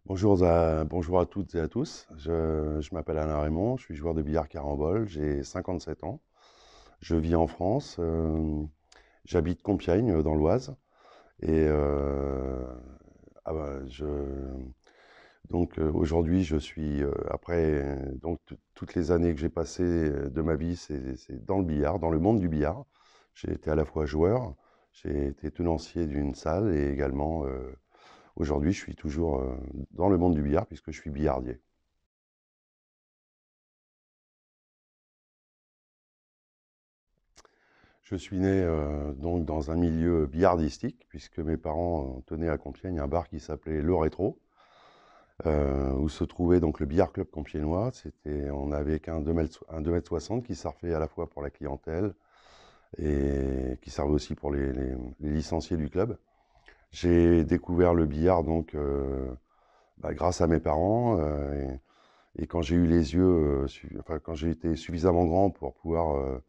Bonjour à toutes et à tous. Je m'appelle Alain Raymond, je suis joueur de billard carambole, j'ai 57 ans. Je vis en France, j'habite Compiègne dans l'Oise. Et ah bah, aujourd'hui, je suis, après toutes les années que j'ai passées de ma vie, c'est dans le billard, dans le monde du billard. J'ai été à la fois joueur, j'ai été tenancier d'une salle et également aujourd'hui, je suis toujours dans le monde du billard puisque je suis billardier. Je suis né donc dans un milieu billardistique, puisque mes parents tenaient à Compiègne un bar qui s'appelait Le Rétro, où se trouvait donc le billard club compiègnois. On n'avait qu'un 2 m 60 qui servait à la fois pour la clientèle et qui servait aussi pour les licenciés du club. J'ai découvert le billard donc grâce à mes parents et quand j'ai eu les yeux, enfin quand j'ai été suffisamment grand pour pouvoir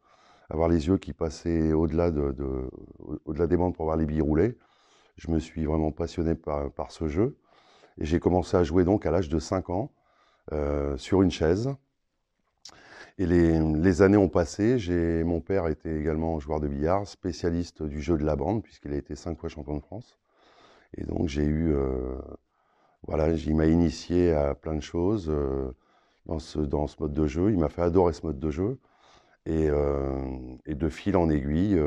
avoir les yeux qui passaient au-delà des bandes pour voir les billes rouler. Je me suis vraiment passionné par ce jeu. Et j'ai commencé à jouer donc à l'âge de 5 ans sur une chaise. Et les années ont passé. Mon père était également joueur de billard, spécialiste du jeu de la bande, puisqu'il a été 5 fois champion de France. Et donc voilà, il m'a initié à plein de choses dans ce mode de jeu. Il m'a fait adorer ce mode de jeu. Et de fil en aiguille,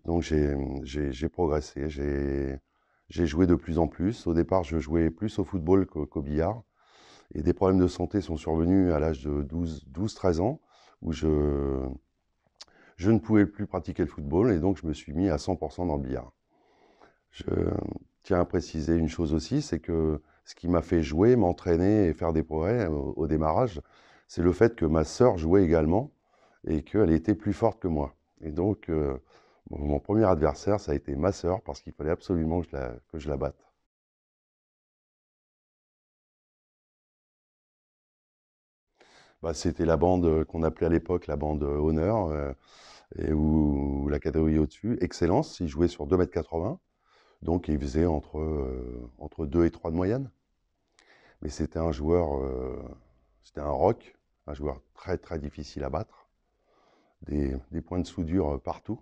donc j'ai progressé, j'ai joué de plus en plus. Au départ, je jouais plus au football qu'au billard. Et des problèmes de santé sont survenus à l'âge de 12-13 ans, où je ne pouvais plus pratiquer le football, et donc je me suis mis à 100% dans le billard. Je tiens à préciser une chose aussi, c'est que ce qui m'a fait jouer, m'entraîner et faire des progrès au démarrage, c'est le fait que ma sœur jouait également et qu'elle était plus forte que moi. Et donc, mon premier adversaire, ça a été ma sœur, parce qu'il fallait absolument que je la batte. Bah, c'était la bande qu'on appelait à l'époque la bande honneur, ou la catégorie au-dessus. Excellence, il jouait sur 2 m 80, donc il faisait entre 2 et 3 de moyenne. Mais c'était un rock, un joueur très très difficile à battre, des points de soudure partout.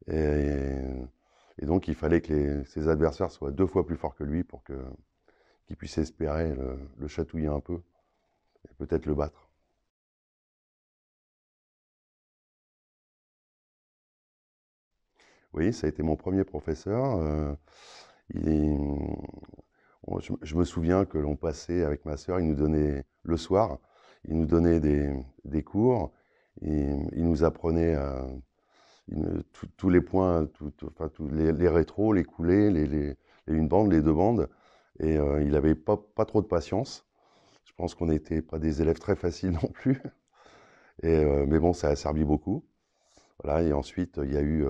Et, et donc il fallait que ses adversaires soient 2 fois plus forts que lui pour qu'il puisse espérer le chatouiller un peu et peut-être le battre. Oui, ça a été mon premier professeur. Il, je me souviens que l'on passait avec ma sœur, il nous donnait le soir, il nous donnait des cours, et il nous apprenait tous les points, enfin, tous les rétros, les coulées, les une bande, les deux bandes. Et il n'avait pas trop de patience. Je pense qu'on n'était pas des élèves très faciles non plus. Mais bon, ça a servi beaucoup. Voilà, et ensuite, il y a eu,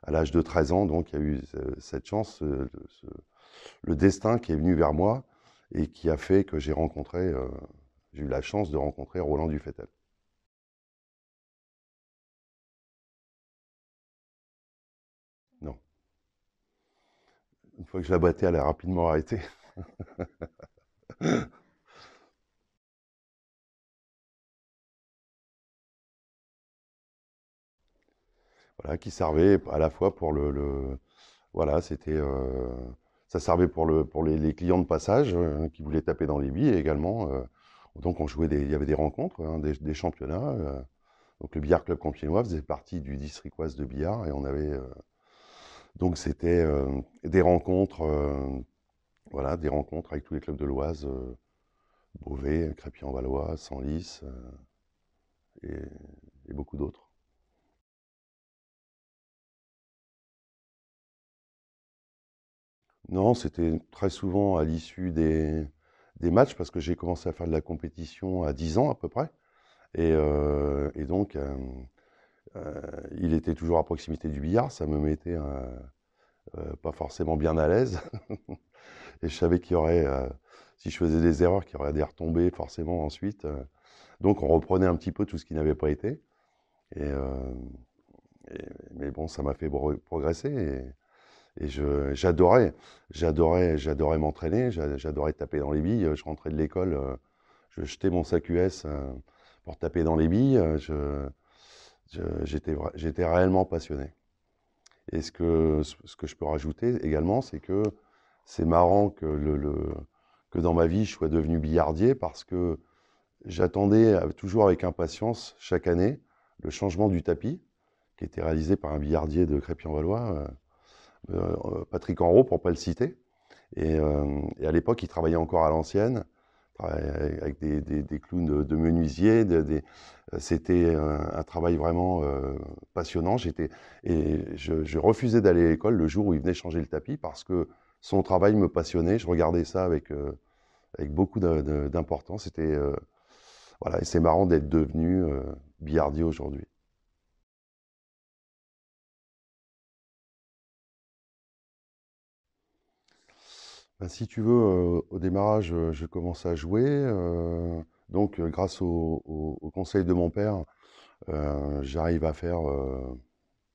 à l'âge de 13 ans, donc, il y a eu cette chance, le destin qui est venu vers moi et qui a fait que j'ai eu la chance de rencontrer Roland Dufetel. Non. Une fois que je la battais, elle a rapidement arrêté. Voilà, qui servait à la fois pour voilà, ça servait pour les clients de passage qui voulaient taper dans les billes et également. Donc il y avait des rencontres, hein, des championnats. Donc le billard club compiègnois faisait partie du district ouest de billard et on avait donc c'était des rencontres, voilà, des rencontres avec tous les clubs de l'Oise, Beauvais, Crépy-en-Valois, Senlis et beaucoup d'autres. Non, c'était très souvent à l'issue des matchs parce que j'ai commencé à faire de la compétition à 10 ans à peu près. Et donc, il était toujours à proximité du billard, ça me mettait pas forcément bien à l'aise. Et je savais si je faisais des erreurs, qu'il y aurait des retombées forcément ensuite. Donc on reprenait un petit peu tout ce qui n'avait pas été. Et, euh, mais bon, ça m'a fait progresser. Et j'adorais m'entraîner, j'adorais taper dans les billes. Je rentrais de l'école, je jetais mon sac US pour taper dans les billes. J'étais réellement passionné. Et ce que je peux rajouter également, c'est que c'est marrant que dans ma vie, je sois devenu billardier parce que j'attendais toujours avec impatience chaque année le changement du tapis qui était réalisé par un billardier de Crépy-en-Valois, Patrick Enrault, pour ne pas le citer. Et à l'époque, il travaillait encore à l'ancienne, avec des clowns de menuisier. C'était un travail vraiment passionnant. Je refusais d'aller à l'école le jour où il venait changer le tapis parce que son travail me passionnait. Je regardais ça avec beaucoup d'importance. Voilà, et c'est marrant d'être devenu billardier aujourd'hui. Ben, si tu veux, au démarrage, je commençais à jouer. Donc, grâce au conseil de mon père, j'arrive à faire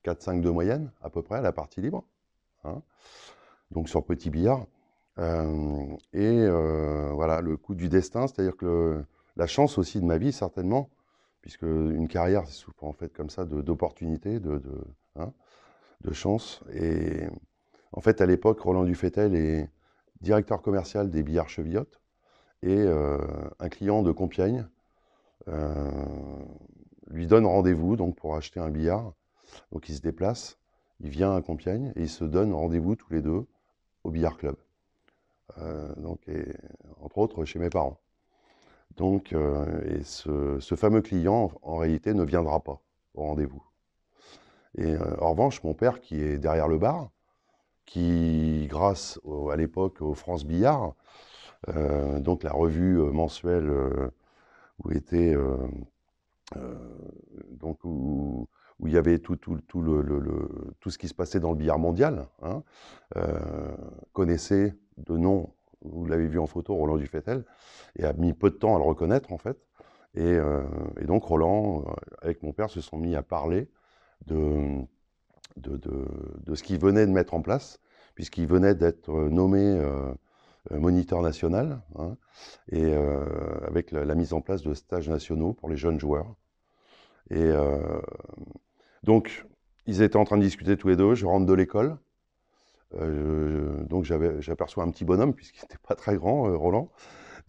4-5 de moyenne, à peu près, à la partie libre, hein, donc sur petit billard. Voilà, le coup du destin, c'est-à-dire que la chance aussi de ma vie, certainement, puisque une carrière, c'est souvent en fait comme ça, d'opportunités, hein, de chance. Et en fait, à l'époque, Roland Dufetel est directeur commercial des billards Chevillotte et un client de Compiègne lui donne rendez-vous donc pour acheter un billard. Donc il se déplace, il vient à Compiègne et ils se donnent rendez-vous tous les deux au billard club. Entre autres chez mes parents. Donc, ce fameux client, en réalité, ne viendra pas au rendez-vous. Et en revanche, mon père, qui est derrière le bar, qui, à l'époque au France Billard, donc la revue mensuelle où était euh, donc où il y avait tout ce qui se passait dans le billard mondial, hein, connaissait de nom, vous l'avez vu en photo, Roland Dufetel, et a mis peu de temps à le reconnaître en fait. Et donc Roland, avec mon père, se sont mis à parler de, de ce qu'il venait de mettre en place, puisqu'il venait d'être nommé moniteur national, hein, et avec la mise en place de stages nationaux pour les jeunes joueurs. Et donc, ils étaient en train de discuter tous les deux, je rentre de l'école, donc j'aperçois un petit bonhomme, puisqu'il n'était pas très grand, Roland,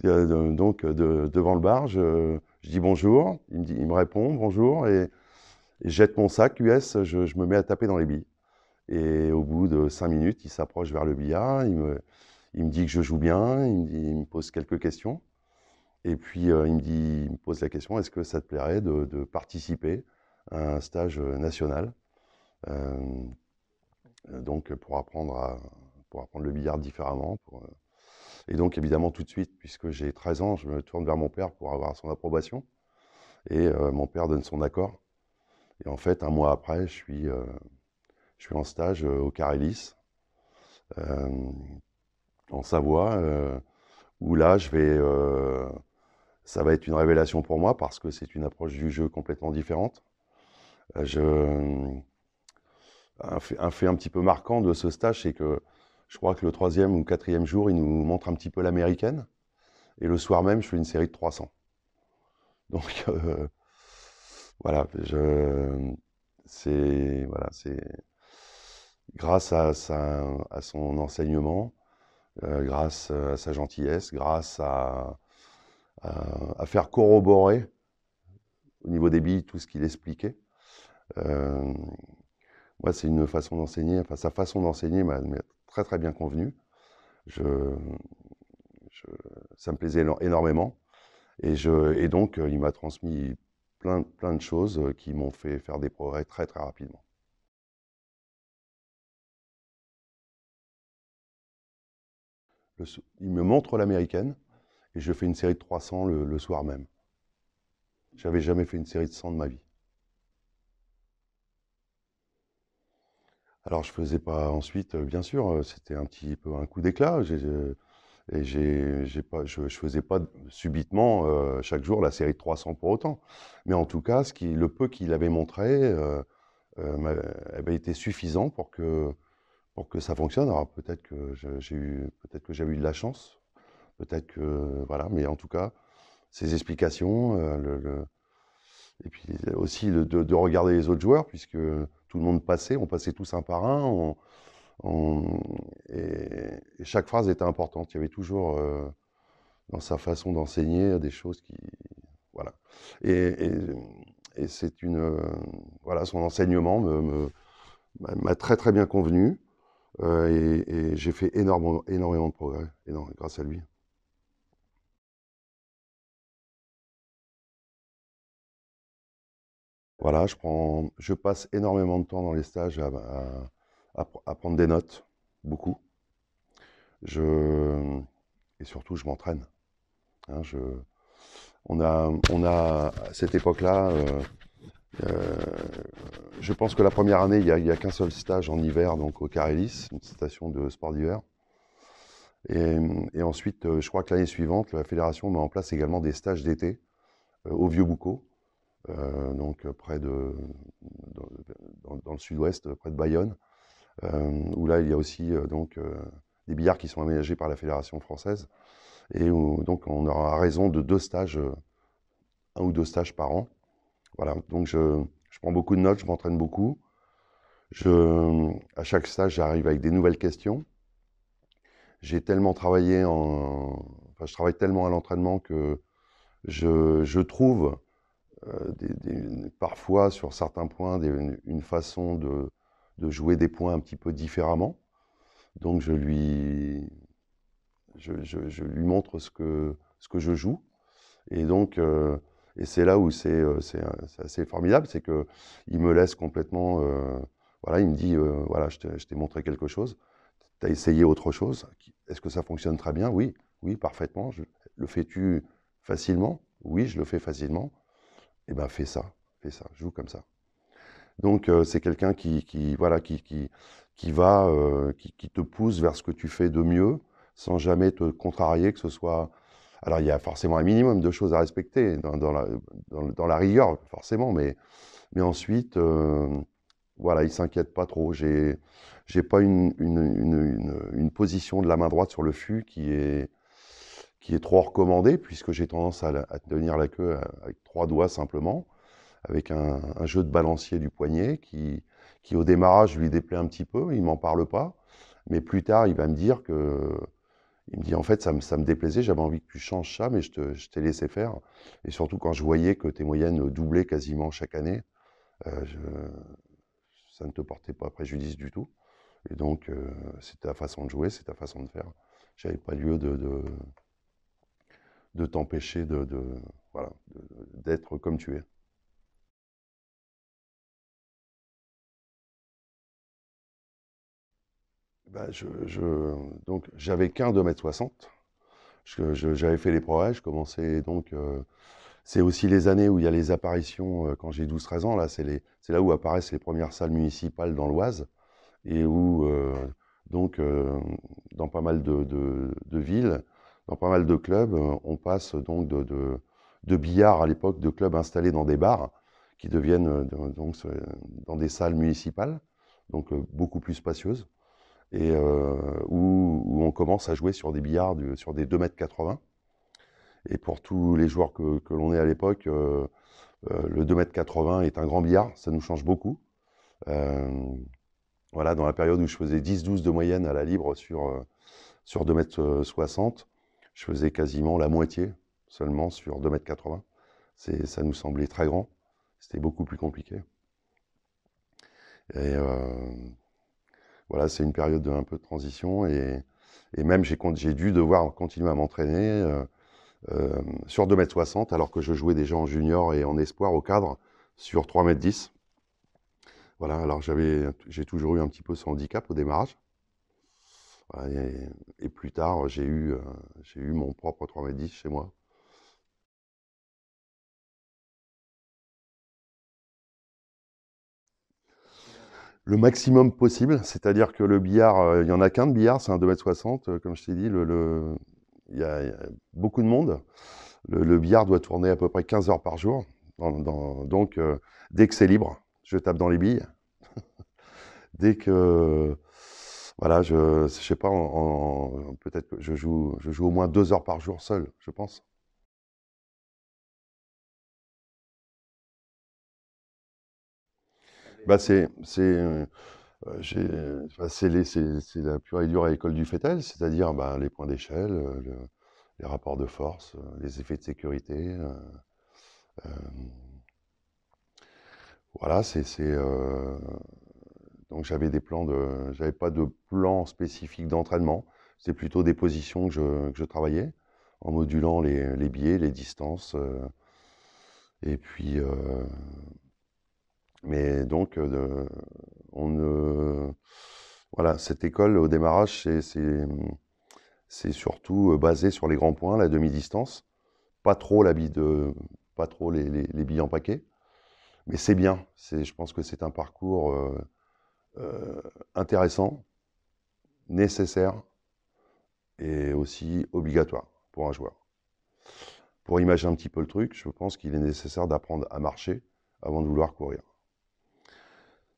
devant le bar, je dis bonjour, il me répond bonjour, et je jette mon sac US, je me mets à taper dans les billes. Et au bout de 5 minutes, il s'approche vers le billard, il me dit que je joue bien, il me pose quelques questions. Et puis il me pose la question, est-ce que ça te plairait de participer à un stage national, euh, donc pour apprendre le billard différemment. Et donc évidemment tout de suite, puisque j'ai 13 ans, je me tourne vers mon père pour avoir son approbation. Et mon père donne son accord. Et en fait, un mois après, je suis en stage au Carélis, euh, en Savoie, où là, ça va être une révélation pour moi parce que c'est une approche du jeu complètement différente. Un fait un petit peu marquant de ce stage, c'est que je crois que le troisième ou quatrième jour, il nous montre un petit peu l'américaine. Et le soir même, je fais une série de 300. Donc, voilà, c'est grâce à son enseignement, grâce à sa gentillesse, grâce à faire corroborer au niveau des billes tout ce qu'il expliquait. Euh, Moi, c'est une façon d'enseigner, enfin sa façon d'enseigner m'a très très bien convenu. Je, je- Ça me plaisait énormément. Et donc, il m'a transmis plein de choses qui m'ont fait faire des progrès très très rapidement. Il me montre l'américaine et je fais une série de 300 le soir même. J'avais jamais fait une série de 100 de ma vie. Alors je faisais pas ensuite, bien sûr, c'était un petit peu un coup d'éclat. Je faisais pas subitement chaque jour la série de 300 pour autant. Mais en tout cas, le peu qu'il avait montré avait été suffisant pour que ça fonctionne. Alors peut-être que peut-être que j'ai eu de la chance, peut-être que voilà, mais en tout cas, ces explications, et puis aussi de regarder les autres joueurs, puisque tout le monde passait, on passait tous un par un, on- et chaque phrase était importante. Il y avait toujours dans sa façon d'enseigner des choses qui, voilà. Et, et, et c'est une, voilà, son enseignement m'a très très bien convenu. Et j'ai fait énormément de progrès grâce à lui. Voilà, je passe énormément de temps dans les stages à prendre des notes, beaucoup. Je, et surtout, je m'entraîne. Hein, à cette époque-là, euh, je pense que la première année, il y a qu'un seul stage en hiver, donc au Carélis, une station de sport d'hiver. Et ensuite, je crois que l'année suivante, la fédération met en place également des stages d'été au Vieux-Boucau, donc près dans le sud-ouest, près de Bayonne, où là, il y a aussi des billards qui sont aménagés par la fédération française, et où donc on aura raison de deux stages, un ou deux stages par an. Voilà, donc je prends beaucoup de notes, je m'entraîne beaucoup. À chaque stage, j'arrive avec des nouvelles questions. J'ai tellement travaillé enfin, je travaille tellement à l'entraînement que je trouve parfois sur certains points une façon de jouer des points un petit peu différemment. Donc je lui montre ce que je joue. Et donc, et c'est là où c'est assez formidable, c'est que il me laisse complètement, voilà, il me dit, voilà, je t'ai montré quelque chose, tu as essayé autre chose, est-ce que ça fonctionne très bien? Oui, oui, parfaitement. Le fais-tu facilement? Oui, je le fais facilement. Eh ben, fais ça, joue comme ça. Donc, c'est quelqu'un voilà, qui te pousse vers ce que tu fais de mieux, sans jamais te contrarier, que ce soit. Alors, il y a forcément un minimum de choses à respecter dans la rigueur, forcément, mais ensuite, voilà, il s'inquiète pas trop. J'ai pas une position de la main droite sur le fût qui est trop recommandée, puisque j'ai tendance à tenir la queue avec trois doigts simplement, avec un jeu de balancier du poignet qui au démarrage lui déplaît un petit peu, il m'en parle pas, mais plus tard il va me dire il me dit en fait ça me déplaisait, j'avais envie que tu changes ça, mais je t'ai laissé faire. Et surtout quand je voyais que tes moyennes doublaient quasiment chaque année, euh, je- ça ne te portait pas préjudice du tout. Et donc c'est ta façon de jouer, c'est ta façon de faire. J'avais pas lieu de t'empêcher voilà, d'être comme tu es. Bah, donc, j'avais qu'un 2,60 m. J'avais fait les progrès, je commençais donc. C'est aussi les années où il y a les apparitions, quand j'ai 12 13 ans, là, c'est là où apparaissent les premières salles municipales dans l'Oise, et où, donc, dans pas mal de villes, dans pas mal de clubs, on passe donc de billard à l'époque, de clubs installés dans des bars, qui deviennent donc dans des salles municipales, donc beaucoup plus spacieuses et où on commence à jouer sur des billards sur des 2,80 m. Et pour tous les joueurs que l'on est à l'époque, le 2,80 m est un grand billard, ça nous change beaucoup. Euh, voilà, dans la période où je faisais 10-12 de moyenne à la libre sur 2,60 m, je faisais quasiment la moitié seulement sur 2,80 m. Ça nous semblait très grand, c'était beaucoup plus compliqué. Et voilà, c'est une période un peu de transition et même j'ai dû devoir continuer à m'entraîner sur 2,60 m alors que je jouais déjà en junior et en espoir au cadre sur 3,10 m. Voilà, alors j'ai toujours eu un petit peu ce handicap au démarrage. Voilà, et plus tard, j'ai eu mon propre 3,10 m chez moi. Le maximum possible, c'est-à-dire que le billard, il n'y en a qu'un de billard, c'est un 2,60 m, comme je t'ai dit, il y a beaucoup de monde. Le billard doit tourner à peu près 15 heures par jour. Donc, dès que c'est libre, je tape dans les billes. Dès que, Voilà, je sais pas, peut-être que je joue au moins 2 heures par jour seul, je pense. Bah, c'est la pure et dure à l'école du Fettel, c'est-à-dire bah, les points d'échelle, les rapports de force, les effets de sécurité. Euh, voilà, donc j'avais pas de plan spécifique d'entraînement. C'est plutôt des positions que je travaillais en modulant les biais, les distances. Et puis, mais donc, on ne, voilà, cette école au démarrage, c'est surtout basé sur les grands points, la demi-distance, pas trop la bille pas trop les billes en paquet, mais c'est bien. Je pense que c'est un parcours euh, intéressant, nécessaire et aussi obligatoire pour un joueur. Pour imaginer un petit peu le truc, je pense qu'il est nécessaire d'apprendre à marcher avant de vouloir courir.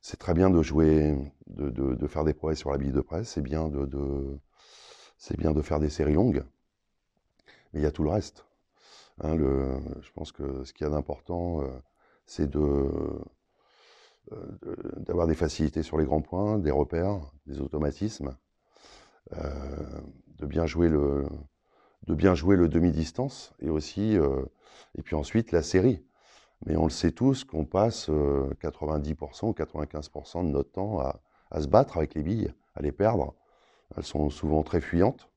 C'est très bien de jouer, de faire des prouesses sur la bille de presse, c'est bien de faire des séries longues, mais il y a tout le reste. Hein, je pense que ce qu'il y a d'important, c'est d'avoir des facilités sur les grands points, des repères, des automatismes, euh, de bien jouer de bien jouer le demi-distance et aussi, et puis ensuite la série. Mais on le sait tous qu'on passe 90% ou 95% de notre temps à se battre avec les billes, à les perdre. Elles sont souvent très fuyantes,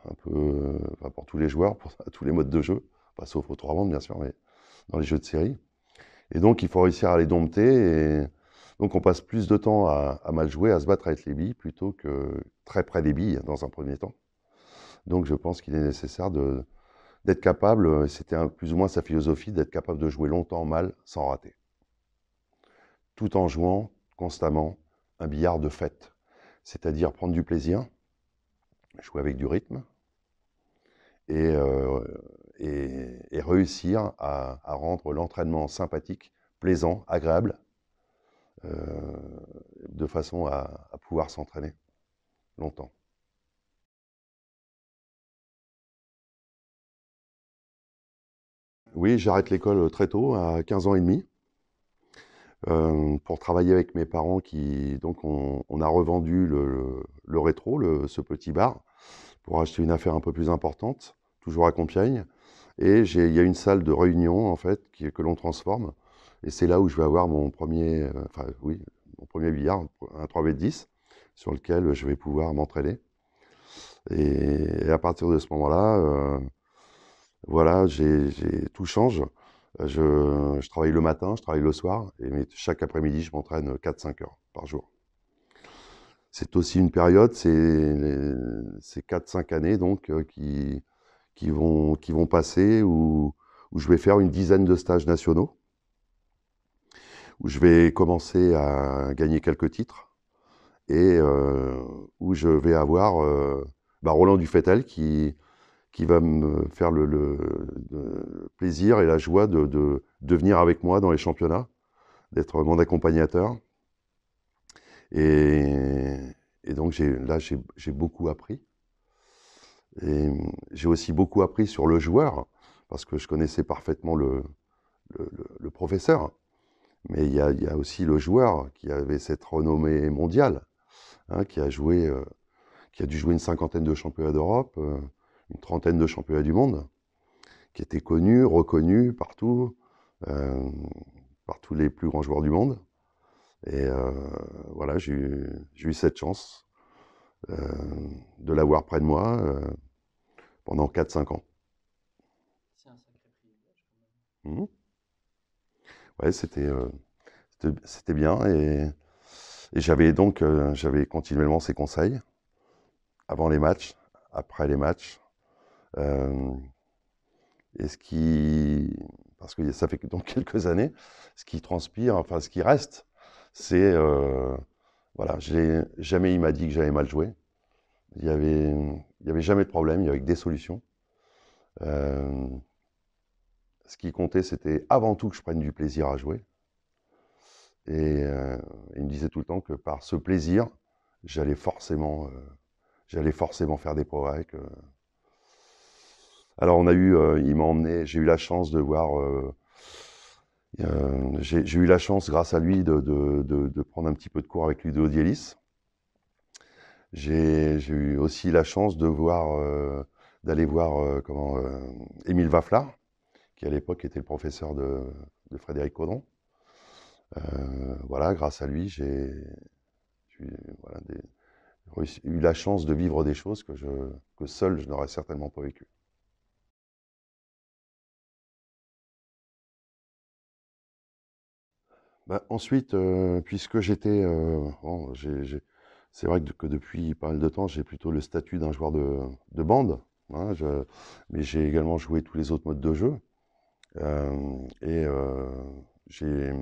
un peu enfin, pour tous les joueurs, pour à tous les modes de jeu, pas sauf au 3 bandes bien sûr, mais dans les jeux de série. Et donc il faut réussir à les dompter. Et donc on passe plus de temps à mal jouer, à se battre avec les billes, plutôt que très près des billes dans un premier temps. Donc je pense qu'il est nécessaire d'être capable, c'était plus ou moins sa philosophie, d'être capable de jouer longtemps mal sans rater. Tout en jouant constamment un billard de fête. C'est-à-dire prendre du plaisir, jouer avec du rythme et, et réussir à rendre l'entraînement sympathique, plaisant, agréable, euh, de façon à pouvoir s'entraîner longtemps. Oui, j'arrête l'école très tôt, à 15 ans et demi, pour travailler avec mes parents donc on a revendu le rétro, ce petit bar, pour acheter une affaire un peu plus importante, toujours à Compiègne. Et il y a une salle de réunion, en fait, que l'on transforme. Et c'est là où je vais avoir enfin, oui, mon premier billard, un 3 b 10, sur lequel je vais pouvoir m'entraîner. Et à partir de ce moment-là, voilà, tout change. Je travaille le matin, je travaille le soir, mais chaque après-midi, je m'entraîne 4-5 heures par jour. C'est aussi une période, c'est 4-5 années donc qui vont passer où je vais faire une dizaine de stages nationaux, où je vais commencer à gagner quelques titres et où je vais avoir bah, Roland Dufetel qui va me faire le plaisir et la joie de venir avec moi dans les championnats, d'être mon accompagnateur. Et, et donc là, j'ai beaucoup appris. Et j'ai aussi beaucoup appris sur le joueur, parce que je connaissais parfaitement le professeur. Mais il y a aussi le joueur qui avait cette renommée mondiale, hein, qui a dû jouer une cinquantaine de championnats d'Europe, une trentaine de championnats du monde, qui était connu, reconnu partout, euh, par tous les plus grands joueurs du monde. Et voilà, j'ai eu cette chance euh, de l'avoir près de moi pendant 4-5 ans. Mhm. Ouais, c'était bien. Et j'avais continuellement ses conseils avant les matchs, après les matchs. Euh, et parce que ça fait donc quelques années, ce qui transpire, enfin ce qui reste, c'est, voilà, jamais il m'a dit que j'avais mal joué. Il y avait jamais de problème, il y avait que des solutions. Euh, Ce qui comptait, c'était avant tout que je prenne du plaisir à jouer. Et il me disait tout le temps que par ce plaisir, j'allais forcément, faire des progrès. Alors il m'a emmené, j'ai eu la chance de voir, j'ai eu la chance grâce à lui de prendre un petit peu de cours avec Ludo Dielis. J'ai eu aussi la chance d'aller voir Émile Vaflard, qui à l'époque était le professeur de Frédéric Caudron. Voilà, grâce à lui, j'ai voilà, eu la chance de vivre des choses que seul je n'aurais certainement pas vécues. Bah, ensuite, puisque bon, c'est vrai que depuis pas mal de temps, j'ai plutôt le statut d'un joueur de bande, hein, mais j'ai également joué tous les autres modes de jeu. Et j'ai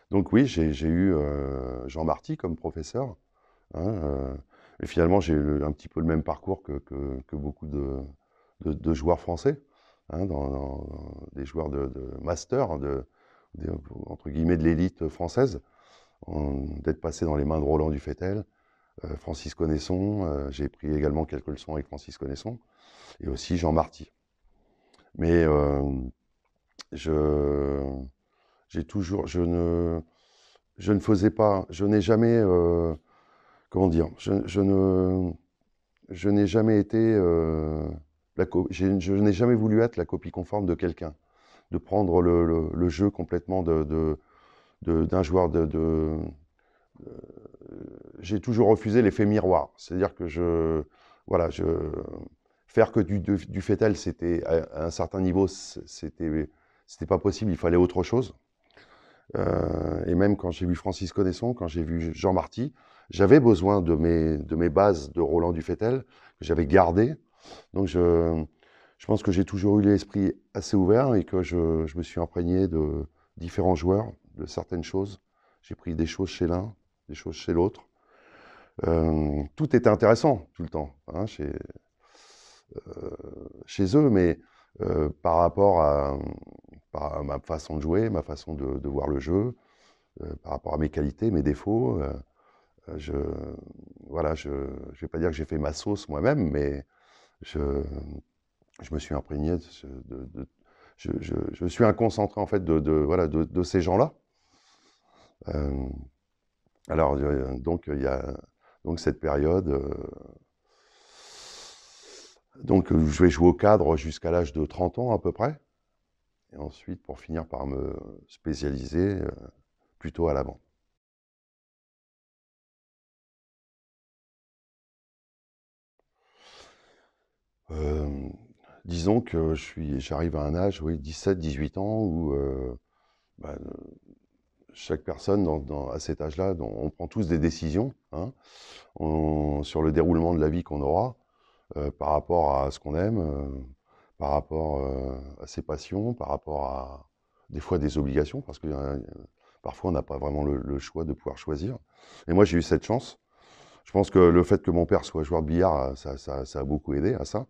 donc oui, j'ai eu Jean Marty comme professeur, hein, et finalement j'ai eu un petit peu le même parcours que beaucoup de joueurs français, hein, des joueurs de master, entre guillemets de l'élite française, d'être passé dans les mains de Roland Dufetel, Francis Connaisson, j'ai pris également quelques leçons avec Francis Connaisson, et aussi Jean Marty. Mais je, j'ai toujours, je ne faisais pas, je n'ai jamais, comment dire, je n'ai jamais été, je n'ai jamais voulu être la copie conforme de quelqu'un, de prendre le jeu complètement d'un joueur j'ai toujours refusé l'effet miroir, c'est-à-dire que voilà, faire que du Fettel, c'était à un certain niveau, c'était pas possible, il fallait autre chose. Et même quand j'ai vu Francis Connaisson, quand j'ai vu Jean Marty, j'avais besoin de mes bases de Roland Dufetel, que j'avais gardées. Donc je pense que j'ai toujours eu l'esprit assez ouvert et que je me suis imprégné de différents joueurs, de certaines choses. J'ai pris des choses chez l'un, des choses chez l'autre. Tout était intéressant tout le temps, hein, chez eux, mais par rapport à ma façon de jouer, ma façon de voir le jeu, par rapport à mes qualités, mes défauts. Je, voilà, je ne vais pas dire que j'ai fait ma sauce moi-même, mais je, je me suis imprégné, je suis un concentré en fait voilà, de ces gens-là. Euh, alors, donc, il y a donc cette période. Donc, je vais jouer au cadre jusqu'à l'âge de 30 ans à peu près. Et ensuite, pour finir par me spécialiser plutôt à l'avant. Euh, disons que j'arrive à un âge, oui, 17-18 ans, où bah, chaque personne à cet âge-là, on prend tous des décisions, hein, sur le déroulement de la vie qu'on aura, par rapport à ce qu'on aime, par rapport à ses passions, par rapport à des fois des obligations, parce que parfois on n'a pas vraiment le choix de pouvoir choisir. Et moi j'ai eu cette chance. Je pense que le fait que mon père soit joueur de billard, ça a beaucoup aidé à ça.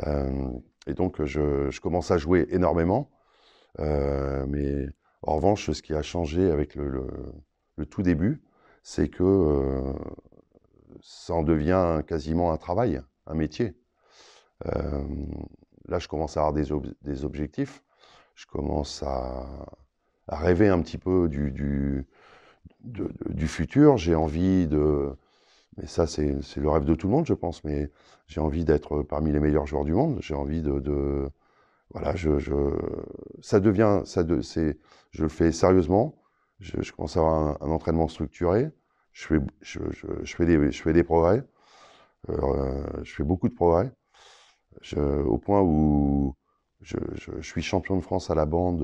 Euh, et donc je commence à jouer énormément. Mais en revanche, ce qui a changé avec le tout début, c'est que ça en devient quasiment un travail, un métier. Euh, Là, je commence à avoir des objectifs. Je commence à rêver un petit peu du futur. J'ai envie mais ça, c'est le rêve de tout le monde, je pense, mais j'ai envie d'être parmi les meilleurs joueurs du monde. J'ai envie voilà, ça devient, je le fais sérieusement. Je commence à avoir un entraînement structuré. Je fais des progrès. Je fais beaucoup de progrès. Au point où je suis champion de France à la bande.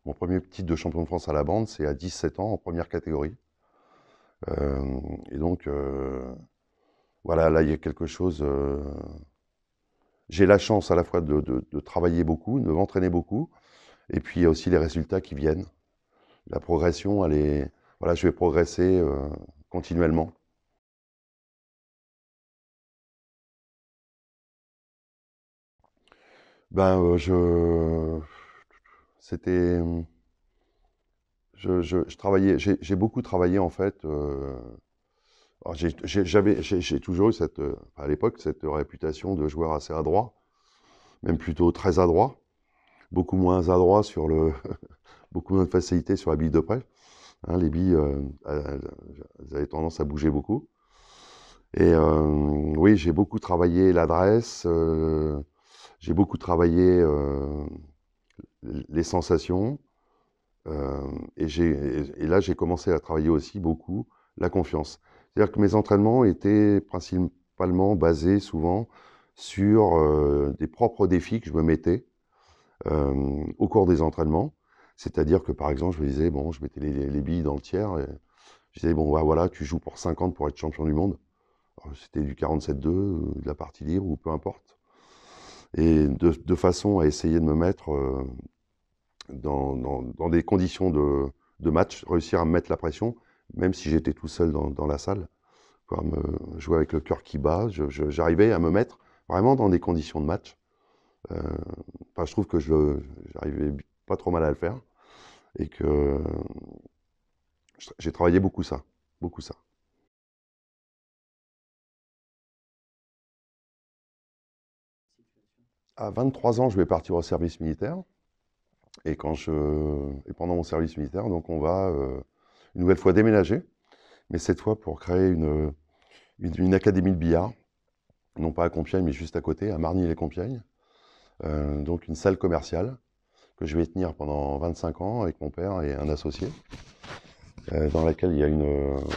Mon premier titre de champion de France à la bande, c'est à 17 ans en première catégorie. Et donc, voilà, là, il y a quelque chose. J'ai la chance à la fois de travailler beaucoup, de m'entraîner beaucoup, et puis il y a aussi les résultats qui viennent. La progression, voilà, je vais progresser continuellement. Ben, c'était, je travaillais, j'ai beaucoup travaillé en fait. Alors, j'ai toujours eu à l'époque cette réputation de joueur assez adroit, même plutôt très adroit, beaucoup moins adroit sur beaucoup moins de facilité sur la bille de près. Hein, les billes, elles avaient tendance à bouger beaucoup. Et oui, j'ai beaucoup travaillé l'adresse, j'ai beaucoup travaillé les sensations, et là j'ai commencé à travailler aussi beaucoup la confiance. C'est-à-dire que mes entraînements étaient principalement basés souvent sur des propres défis que je me mettais au cours des entraînements. C'est-à-dire que par exemple, je me disais, bon, je mettais les billes dans le tiers, et je disais, bon, bah, voilà, tu joues pour 50 pour être champion du monde. C'était du 47-2, de la partie libre, ou peu importe. Et de façon à essayer de me mettre dans des conditions de match, réussir à me mettre la pression, même si j'étais tout seul dans la salle, pouvoir me jouer avec le cœur qui bat. J'arrivais à me mettre vraiment dans des conditions de match. Enfin, je trouve que j'arrivais pas trop mal à le faire et que j'ai travaillé beaucoup ça, beaucoup ça. À 23 ans, je vais partir au service militaire. Et pendant mon service militaire, donc on va une nouvelle fois déménager, mais cette fois pour créer une académie de billard, non pas à Compiègne, mais juste à côté, à Marny-les-Compiègnes. Donc une salle commerciale que je vais tenir pendant 25 ans avec mon père et un associé, dans laquelle il y a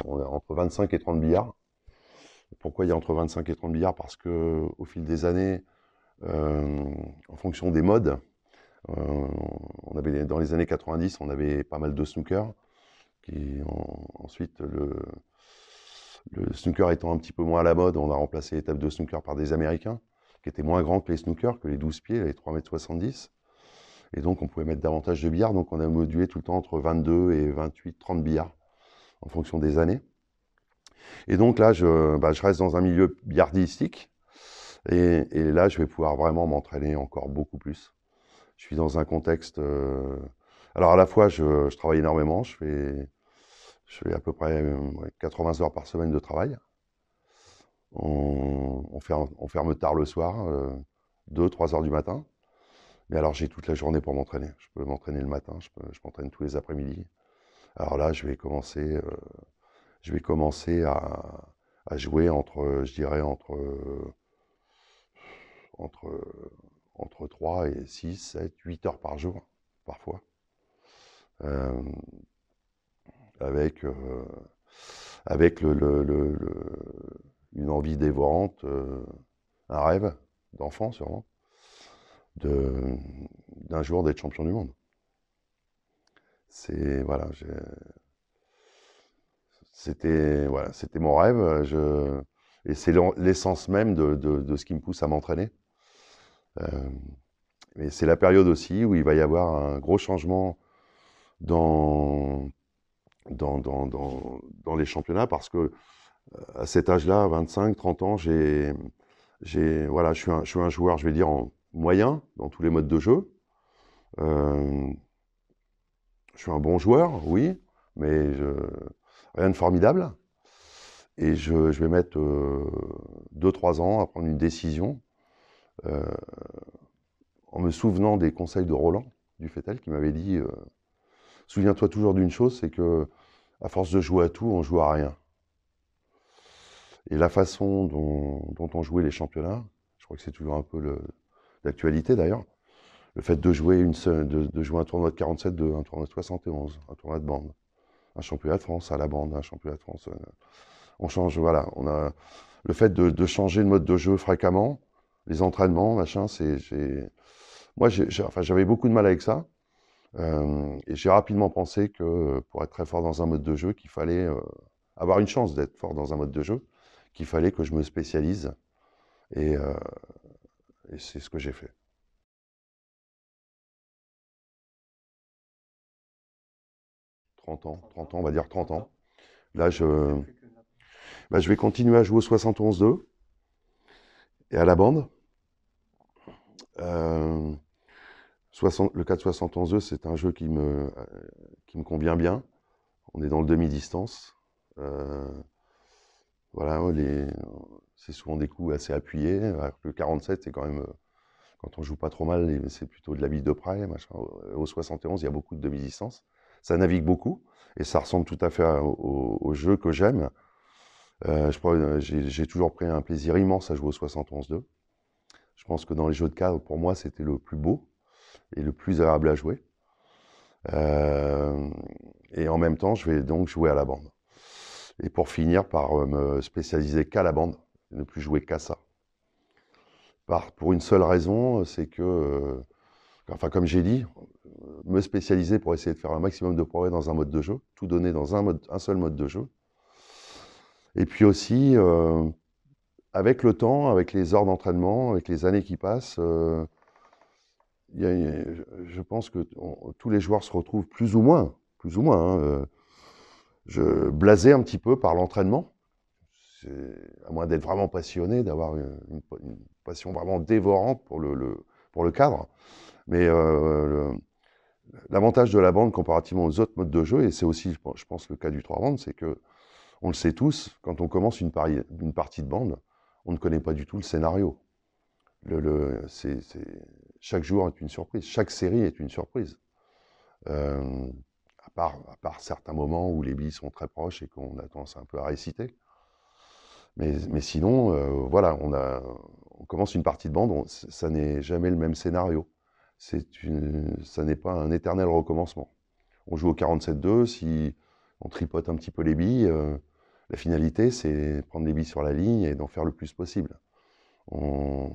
on a entre 25 et 30 billards. Pourquoi il y a entre 25 et 30 billards? Parce que au fil des années, en fonction des modes, dans les années 90, on avait pas mal de snooker. Ensuite, le snooker étant un petit peu moins à la mode, on a remplacé les tables de snooker par des Américains, qui étaient moins grands que les snookers, que les 12 pieds, les 3,70 m. Et donc, on pouvait mettre davantage de billards. Donc, on a modulé tout le temps entre 22 et 28, 30 billards, en fonction des années. Et donc là, je reste dans un milieu billardistique. Et là, je vais pouvoir vraiment m'entraîner encore beaucoup plus. Je suis dans un contexte... alors, à la fois, je travaille énormément. Je fais à peu près 80 heures par semaine de travail. On ferme tard le soir, 2, 3 heures du matin. Mais alors, j'ai toute la journée pour m'entraîner. Je peux m'entraîner le matin, je m'entraîne tous les après-midi. Alors là, je vais commencer à jouer je dirais, entre, entre 3 et 6, 7, 8 heures par jour, parfois. Euh, avec avec une envie dévorante, un rêve d'enfant sûrement, d'un jour d'être champion du monde. Voilà, c'était mon rêve. Et c'est l'essence même de ce qui me pousse à m'entraîner. Et c'est la période aussi où il va y avoir un gros changement dans, dans les championnats parce que à cet âge-là, 25, 30 ans, voilà, je suis un joueur, je vais dire, en moyen dans tous les modes de jeu. Je suis un bon joueur, oui, mais rien de formidable. Et je vais mettre 2, 3 ans à prendre une décision en me souvenant des conseils de Roland Dufetel qui m'avait dit souviens-toi toujours d'une chose, c'est que à force de jouer à tout, on joue à rien. Et la façon dont on jouait les championnats, je crois que c'est toujours un peu d'actualité d'ailleurs, le fait de jouer de jouer un tournoi de 47-2, un tournoi de 71, un tournoi de bande, un championnat de France à la bande, un championnat de France. On change, voilà. Le fait de changer de mode de jeu fréquemment, les entraînements, machin, moi, enfin, j'avais beaucoup de mal avec ça. Et j'ai rapidement pensé que pour être très fort dans un mode de jeu, qu'il fallait avoir une chance d'être fort dans un mode de jeu, qu'il fallait que je me spécialise. Et, et c'est ce que j'ai fait. 30 ans, on va dire 30 ans. Là, je vais continuer à jouer au 71-2 et à la bande. Le 4-71-2, c'est un jeu qui me convient bien. On est dans le demi-distance. Voilà, c'est souvent des coups assez appuyés. Alors que le 47, c'est quand même, quand on joue pas trop mal, c'est plutôt de la bille de près, machin. Au 71, il y a beaucoup de demi-distance. Ça navigue beaucoup et ça ressemble tout à fait au jeu que j'aime. J'ai toujours pris un plaisir immense à jouer au 71-2. Je pense que dans les jeux de cadre, pour moi, c'était le plus beau et le plus agréable à jouer. Euh, et en même temps, je vais donc jouer à la bande. Et pour finir par me spécialiser qu'à la bande, ne plus jouer qu'à ça. Pour une seule raison, c'est que, enfin comme j'ai dit, me spécialiser pour essayer de faire un maximum de progrès dans un mode de jeu, tout donner dans un seul mode de jeu. Et puis aussi, avec le temps, avec les heures d'entraînement, avec les années qui passent, je pense que tous les joueurs se retrouvent plus ou moins, hein, blasés un petit peu par l'entraînement. À moins d'être vraiment passionné, d'avoir une passion vraiment dévorante pour le cadre. Mais l'avantage de la bande comparativement aux autres modes de jeu, et c'est aussi, je pense, le cas du 3 rounds, c'est que, on le sait tous, quand on commence une partie de bande, on ne connaît pas du tout le scénario. Chaque joueur est une surprise, chaque série est une surprise. Euh, à part certains moments où les billes sont très proches et qu'on a tendance un peu à réciter. Mais sinon, voilà, on commence une partie de bande, ça n'est jamais le même scénario. Ça n'est pas un éternel recommencement. On joue au 47-2, si on tripote un petit peu les billes, la finalité, c'est prendre les billes sur la ligne et d'en faire le plus possible. On,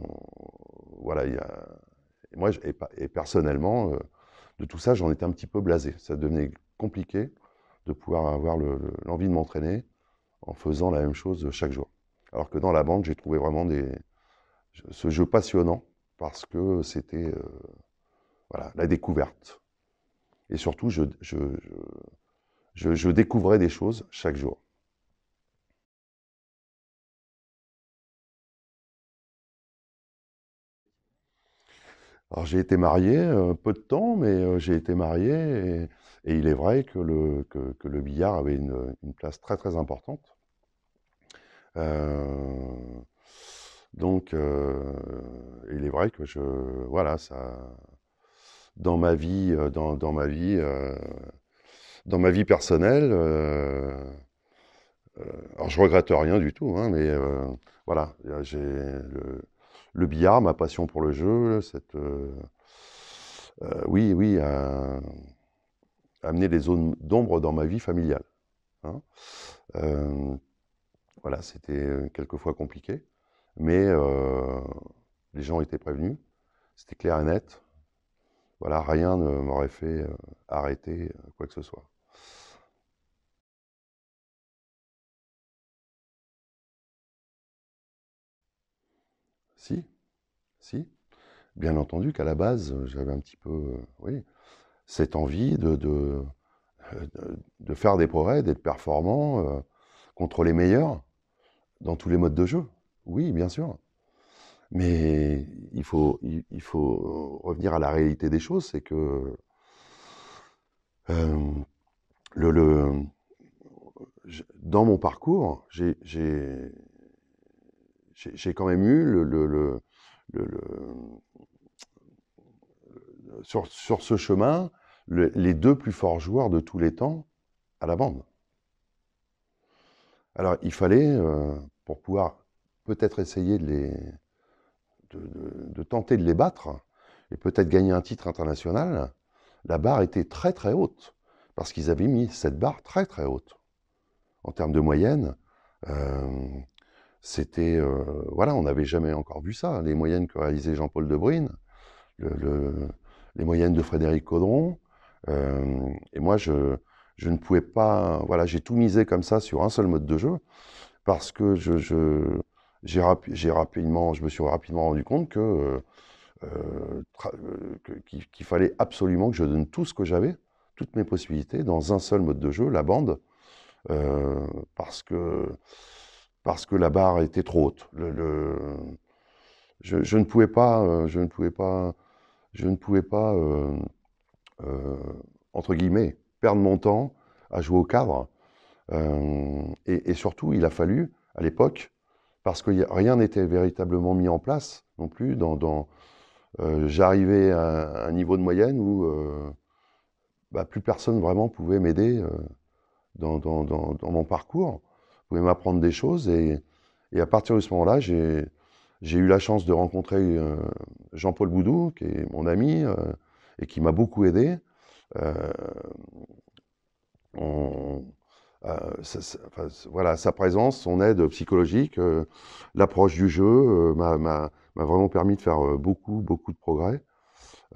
voilà, moi, et personnellement, de tout ça, j'en étais un petit peu blasé. Ça devenait compliqué de pouvoir avoir l'envie de m'entraîner en faisant la même chose chaque jour. Alors que dans la bande, j'ai trouvé vraiment ce jeu passionnant parce que c'était voilà, la découverte. Et surtout, je découvrais des choses chaque jour. Alors j'ai été marié peu de temps, mais j'ai été marié et il est vrai que le billard avait une place très très importante. Euh, donc il est vrai que voilà, ça, dans ma vie personnelle, alors je regrette rien du tout, hein, mais voilà, j'ai le billard, ma passion pour le jeu, oui, oui, a amené des zones d'ombre dans ma vie familiale, hein. Euh, voilà, c'était quelquefois compliqué, mais les gens étaient prévenus, c'était clair et net. Voilà, rien ne m'aurait fait arrêter quoi que ce soit. Si, si, bien entendu qu'à la base, j'avais un petit peu, oui, cette envie de faire des progrès, d'être performant contre les meilleurs dans tous les modes de jeu. Oui, bien sûr. Mais il faut revenir à la réalité des choses, c'est que euh, le, dans mon parcours, j'ai quand même eu sur ce chemin les deux plus forts joueurs de tous les temps à la bande. Alors il fallait, pour pouvoir peut-être essayer de tenter de les battre et peut-être gagner un titre international, la barre était très très haute, parce qu'ils avaient mis cette barre très très haute. En termes de moyenne, euh, c'était, voilà, on n'avait jamais encore vu ça. Les moyennes que réalisait Jean-Paul De Bruyne, le, le- les moyennes de Frédéric Caudron. Et moi, je ne pouvais pas, voilà, j'ai tout misé comme ça sur un seul mode de jeu, parce que je me suis rapidement rendu compte qu'il fallait absolument que je donne tout ce que j'avais, toutes mes possibilités, dans un seul mode de jeu, la bande, euh, parce que, parce que la barre était trop haute. Je ne pouvais pas, je ne pouvais pas, euh, entre guillemets, perdre mon temps à jouer au cadre. Et surtout, il a fallu à l'époque, parce que rien n'était véritablement mis en place non plus. J'arrivais à un niveau de moyenne où bah, plus personne vraiment pouvait m'aider dans mon parcours, pouvait m'apprendre des choses. Et à partir de ce moment-là, j'ai eu la chance de rencontrer Jean-Paul Boudou, qui est mon ami et qui m'a beaucoup aidé. Euh, on- enfin, voilà, sa présence, son aide psychologique, l'approche du jeu m'a vraiment permis de faire beaucoup de progrès.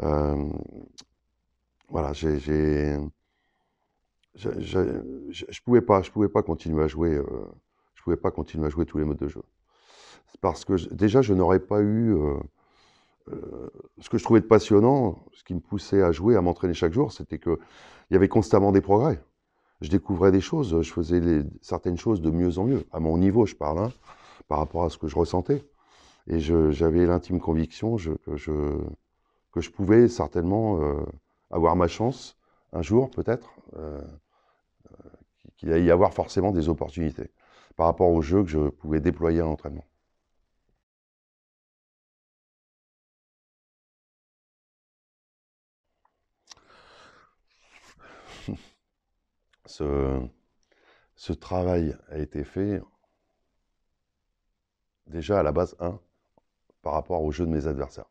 Euh, voilà, je pouvais pas continuer à jouer, je pouvais pas continuer à jouer tous les modes de jeu. Parce que déjà, je n'aurais pas eu ce que je trouvais de passionnant, ce qui me poussait à jouer, à m'entraîner chaque jour, c'était qu'il y avait constamment des progrès. Je découvrais des choses, je faisais certaines choses de mieux en mieux, à mon niveau, je parle, hein, par rapport à ce que je ressentais. Et j'avais l'intime conviction que je pouvais certainement avoir ma chance, un jour peut-être, qu'il allait y avoir forcément des opportunités par rapport au jeu que je pouvais déployer à l'entraînement. Ce, ce travail a été fait déjà à la base, par rapport au jeu de mes adversaires.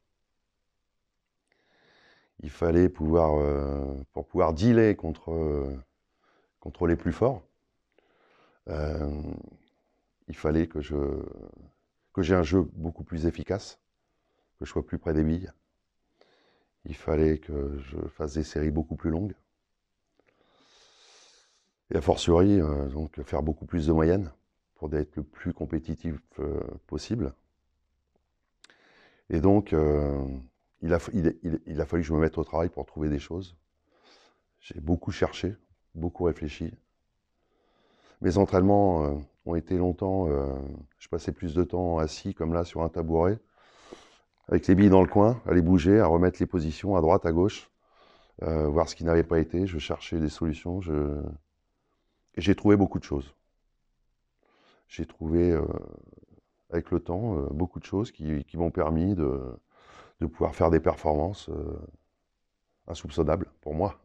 Il fallait pouvoir, pour pouvoir dealer contre les plus forts, euh, il fallait que j'ai un jeu beaucoup plus efficace, que je sois plus près des billes. Il fallait que je fasse des séries beaucoup plus longues. Et a fortiori, donc, faire beaucoup plus de moyennes pour être le plus compétitif possible. Et donc, il a fallu que je me mette au travail pour trouver des choses. J'ai beaucoup cherché, beaucoup réfléchi. Mes entraînements ont été longtemps, je passais plus de temps assis comme là sur un tabouret, avec les billes dans le coin, à les bouger, à remettre les positions à droite, à gauche, voir ce qui n'avait pas été. Je cherchais des solutions. Et j'ai trouvé beaucoup de choses. J'ai trouvé, avec le temps, beaucoup de choses qui m'ont permis de pouvoir faire des performances insoupçonnables pour moi.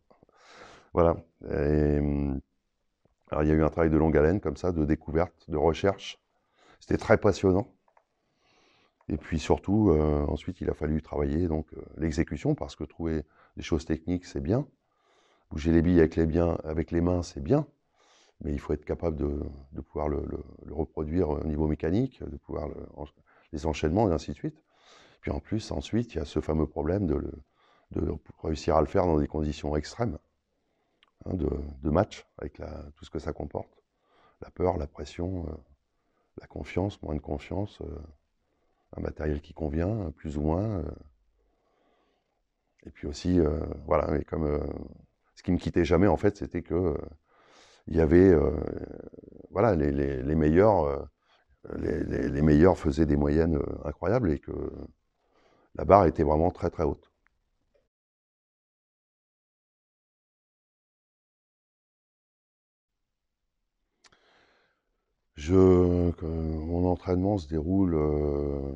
Voilà. Alors, il y a eu un travail de longue haleine comme ça, de découverte, de recherche. C'était très passionnant. Et puis surtout, ensuite, il a fallu travailler donc l'exécution, parce que trouver des choses techniques, c'est bien. Bouger les billes avec les mains, c'est bien. Mais il faut être capable de pouvoir le reproduire au niveau mécanique, de pouvoir les enchaînements et ainsi de suite. Puis en plus, ensuite, il y a ce fameux problème de réussir à le faire dans des conditions extrêmes, hein, de match, avec tout ce que ça comporte. La peur, la pression, la confiance, moins de confiance, un matériel qui convient, plus ou moins. Et puis aussi, voilà, mais comme ce qui me quittait jamais, en fait, c'était que il y avait, voilà, les meilleurs, les meilleurs faisaient des moyennes incroyables et que la barre était vraiment très haute. Mon entraînement se déroule. Euh,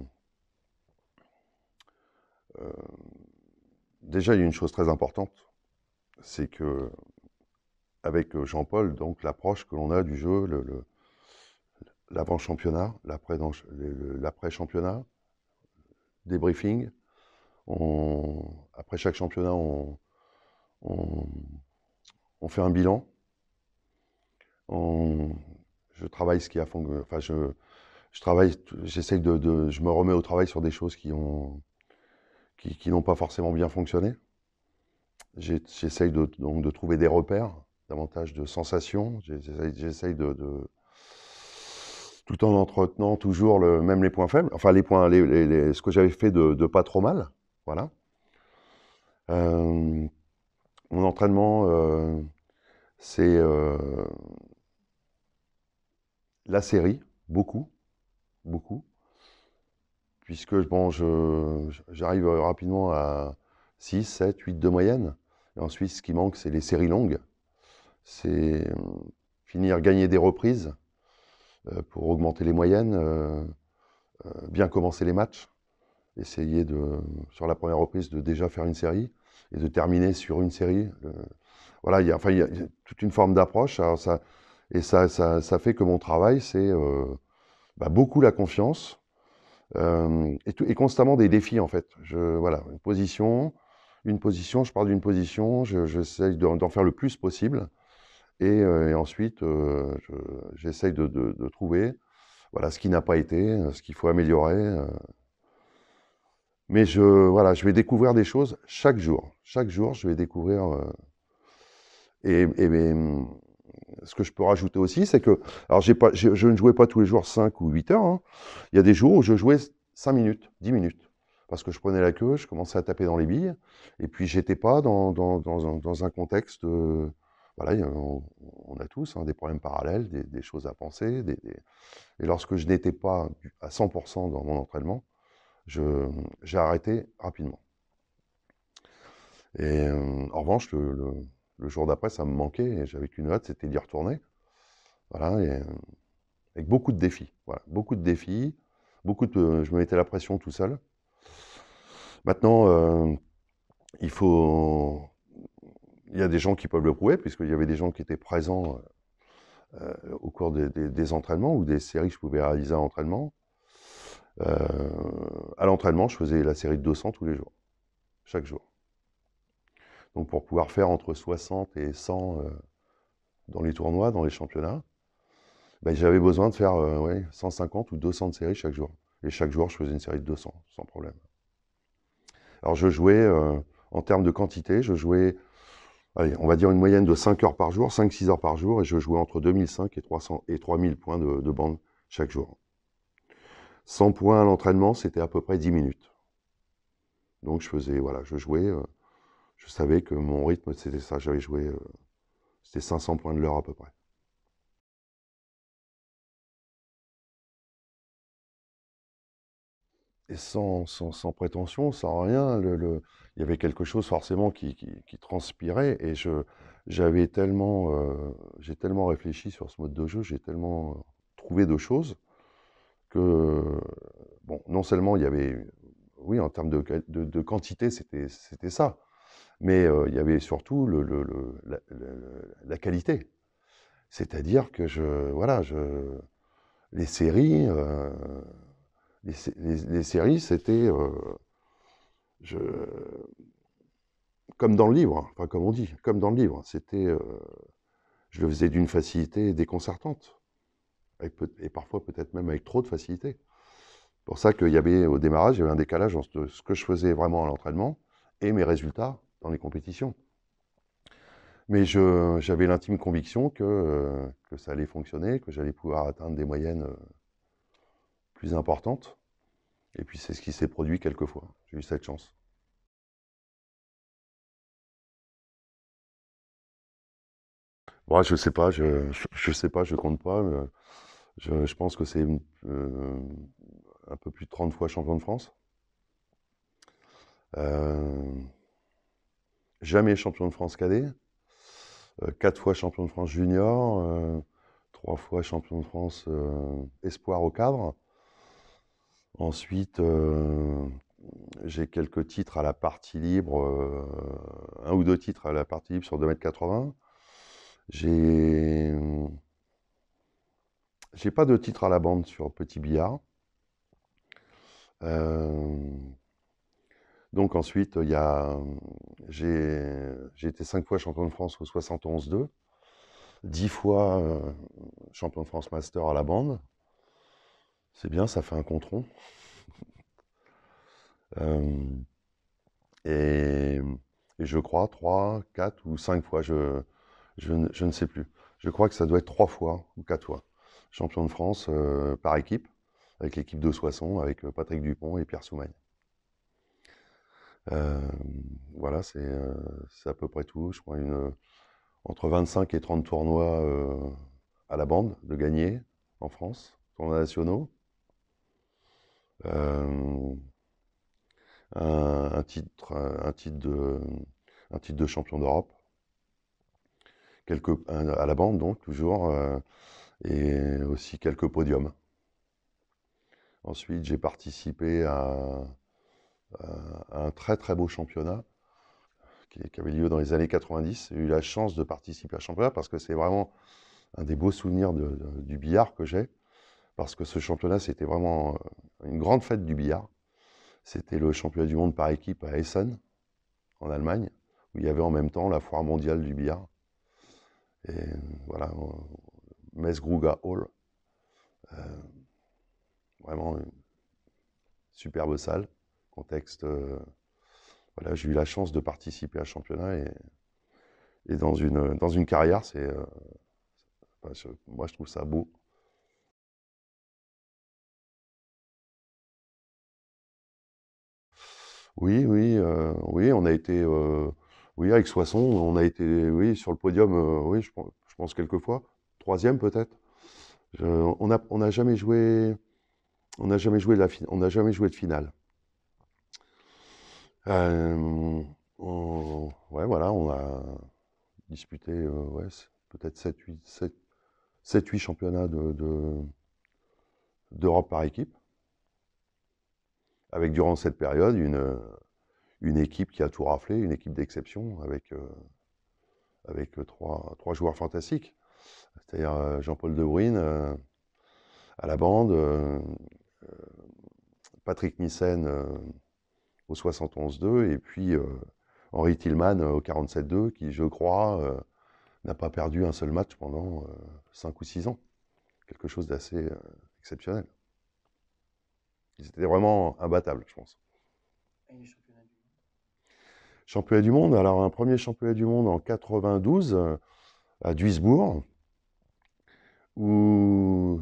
Déjà, il y a une chose très importante, c'est que avec Jean-Paul, donc l'approche que l'on a du jeu, l'avant-championnat, l'après-championnat, débriefing. Après chaque championnat, on- on fait un bilan. On- je travaille ce qui a fonctionné. Enfin, je travaille, j'essaye je me remets au travail sur des choses qui n'ont pas forcément bien fonctionné. J'essaye donc de trouver des repères, davantage de sensations. J'essaye tout en entretenant toujours même les points faibles, enfin les points, ce que j'avais fait de pas trop mal. Voilà. Euh, Mon entraînement, c'est la série, beaucoup, puisque bon, j'arrive rapidement à 6, 7, 8 de moyenne. Et ensuite, ce qui manque, c'est les séries longues. C'est finir, gagner des reprises pour augmenter les moyennes, bien commencer les matchs, essayer sur la première reprise de déjà faire une série et de terminer sur une série. Voilà, enfin, il y a toute une forme d'approche. Et ça fait que mon travail, c'est beaucoup la confiance et constamment des défis, en fait. Voilà, une position, je pars d'une position, j'essaye d'en faire le plus possible. Et ensuite, j'essaye de trouver voilà, ce qui n'a pas été, ce qu'il faut améliorer. Mais voilà, je vais découvrir des choses chaque jour. Chaque jour, je vais découvrir. Mais, ce que je peux rajouter aussi, c'est que, alors je ne jouais pas tous les jours 5 ou 8 heures. Hein. Il y a des jours où je jouais 5 minutes, 10 minutes. Parce que je prenais la queue, je commençais à taper dans les billes. Et puis, j'étais pas dans un contexte. Voilà, on a tous hein, des problèmes parallèles, des choses à penser. Et lorsque je n'étais pas à 100% dans mon entraînement, j'ai arrêté rapidement. Et en revanche, le jour d'après, ça me manquait et j'avais qu'une hâte, c'était d'y retourner. Voilà, avec beaucoup de défis. Voilà, beaucoup de défis, je me mettais la pression tout seul. Maintenant, il y a des gens qui peuvent le prouver, puisqu'il y avait des gens qui étaient présents au cours des entraînements ou des séries que je pouvais réaliser à l'entraînement. À l'entraînement, je faisais la série de 200 tous les jours, chaque jour. Donc pour pouvoir faire entre 60 et 100 dans les tournois, dans les championnats, j'avais besoin de faire 150 ou 200 de séries chaque jour. Et chaque jour, je faisais une série de 200, sans problème. Alors je jouais, en termes de quantité, je jouais, allez, on va dire une moyenne de 5 heures par jour, 5-6 heures par jour, et je jouais entre 2005 et 300 et 3000 points de bande chaque jour. 100 points à l'entraînement, c'était à peu près 10 minutes. Donc je jouais, je savais que mon rythme, c'était ça, j'avais joué, c'était 500 points de l'heure à peu près. Et sans prétention, sans rien, il y avait quelque chose forcément qui transpirait et j'ai tellement réfléchi sur ce mode de jeu, j'ai tellement trouvé de choses que, bon, non seulement il y avait, oui, en termes de quantité, c'était ça, mais il y avait surtout la qualité. C'est-à-dire que voilà, les séries, les séries, c'était comme dans le livre, enfin comme on dit, comme dans le livre. Je le faisais d'une facilité déconcertante, et parfois peut-être même avec trop de facilité. C'est pour ça qu'il y avait au démarrage, il y avait un décalage entre ce que je faisais vraiment à l'entraînement et mes résultats dans les compétitions. Mais j'avais l'intime conviction que ça allait fonctionner, que j'allais pouvoir atteindre des moyennes plus importantes. Et puis c'est ce qui s'est produit quelquefois. J'ai eu cette chance. Bon, je sais pas, je compte pas. Je pense que c'est un peu plus de 30 fois champion de France. Euh, Jamais champion de France cadet. 4 fois champion de France junior. 3 fois champion de France espoir au cadre. Ensuite, j'ai quelques titres à la partie libre, un ou deux titres à la partie libre sur 2,80 m. J'ai pas de titre à la bande sur petit billard. Donc ensuite, j'ai été 5 fois champion de France au 71-2, 10 fois champion de France master à la bande. C'est bien, ça fait un compte-rond. Et, et je crois 3, 4 ou 5 fois, je ne sais plus. Je crois que ça doit être 3 fois ou 4 fois. Champion de France par équipe, avec l'équipe de Soissons, avec Patrick Dupont et Pierre Soumagne. Voilà, c'est à peu près tout. Je crois entre 25 et 30 tournois à la bande de gagner en France, tournois nationaux. Euh, un titre, un titre de champion d'Europe. À la bande, donc, toujours. et aussi quelques podiums. Ensuite, j'ai participé à un très très beau championnat qui avait lieu dans les années 90. J'ai eu la chance de participer à ce championnat parce que c'est vraiment un des beaux souvenirs du billard que j'ai. Parce que ce championnat, c'était vraiment une grande fête du billard. C'était le championnat du monde par équipe à Essen, en Allemagne, où il y avait en même temps la foire mondiale du billard. Et voilà, Messgruga Hall, vraiment une superbe salle. Contexte, voilà, j'ai eu la chance de participer à ce championnat et dans une carrière, moi je trouve ça beau. Oui, oui, oui, on a été, oui, avec Soissons, on a été, oui, sur le podium, oui, je pense quelques fois, troisième peut-être. On n'a jamais joué, on n'a jamais joué de finale. Euh, ouais, voilà, on a disputé, ouais, peut-être 7-8 championnats d'Europe par équipe, avec durant cette période une équipe qui a tout raflé, une équipe d'exception, avec trois joueurs fantastiques. C'est-à-dire Jean-Paul De Bruyne à la bande, Patrick Nissen au 71-2, et puis Henri Tillman au 47-2, qui, je crois, n'a pas perdu un seul match pendant 5 ou 6 ans. Quelque chose d'assez exceptionnel. Ils étaient vraiment imbattables, je pense. Et les championnats du monde? Championnat du monde, alors un premier championnat du monde en 92 à Duisbourg, où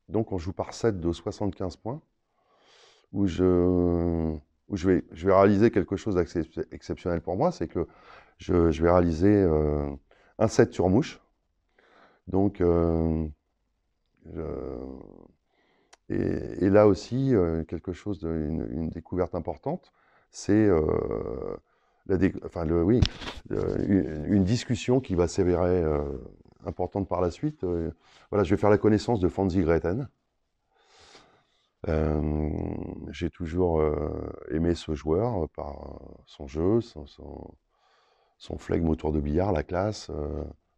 donc on joue par set de 75 points, où je vais réaliser quelque chose d'exceptionnel pour moi, c'est que je vais réaliser un set sur mouche. Donc, et là aussi, quelque chose, une découverte importante, c'est enfin, oui, une discussion qui va s'avérer importante par la suite. Voilà, je vais faire la connaissance de Fanzi Greten. J'ai toujours aimé ce joueur par son jeu, son flegme autour de billard, la classe.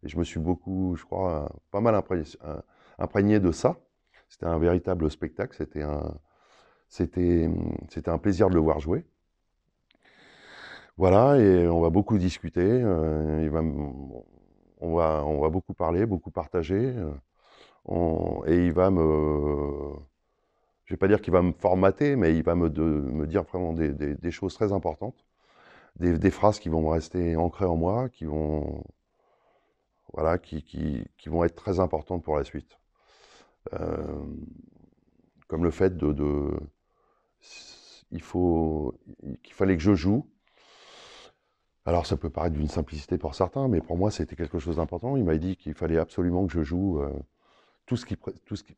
Et je me suis beaucoup, je crois, pas mal imprégné de ça. C'était un véritable spectacle, c'était un plaisir de le voir jouer. Voilà, et on va beaucoup discuter, on va beaucoup parler, beaucoup partager, et il va je vais pas dire qu'il va me formater, mais il va me dire vraiment des choses très importantes, des phrases qui vont me rester ancrées en moi, voilà, qui vont être très importantes pour la suite. Euh, Comme le fait qu'il fallait que je joue. Alors ça peut paraître d'une simplicité pour certains, mais pour moi c'était quelque chose d'important. Il m'a dit qu'il fallait absolument que je joue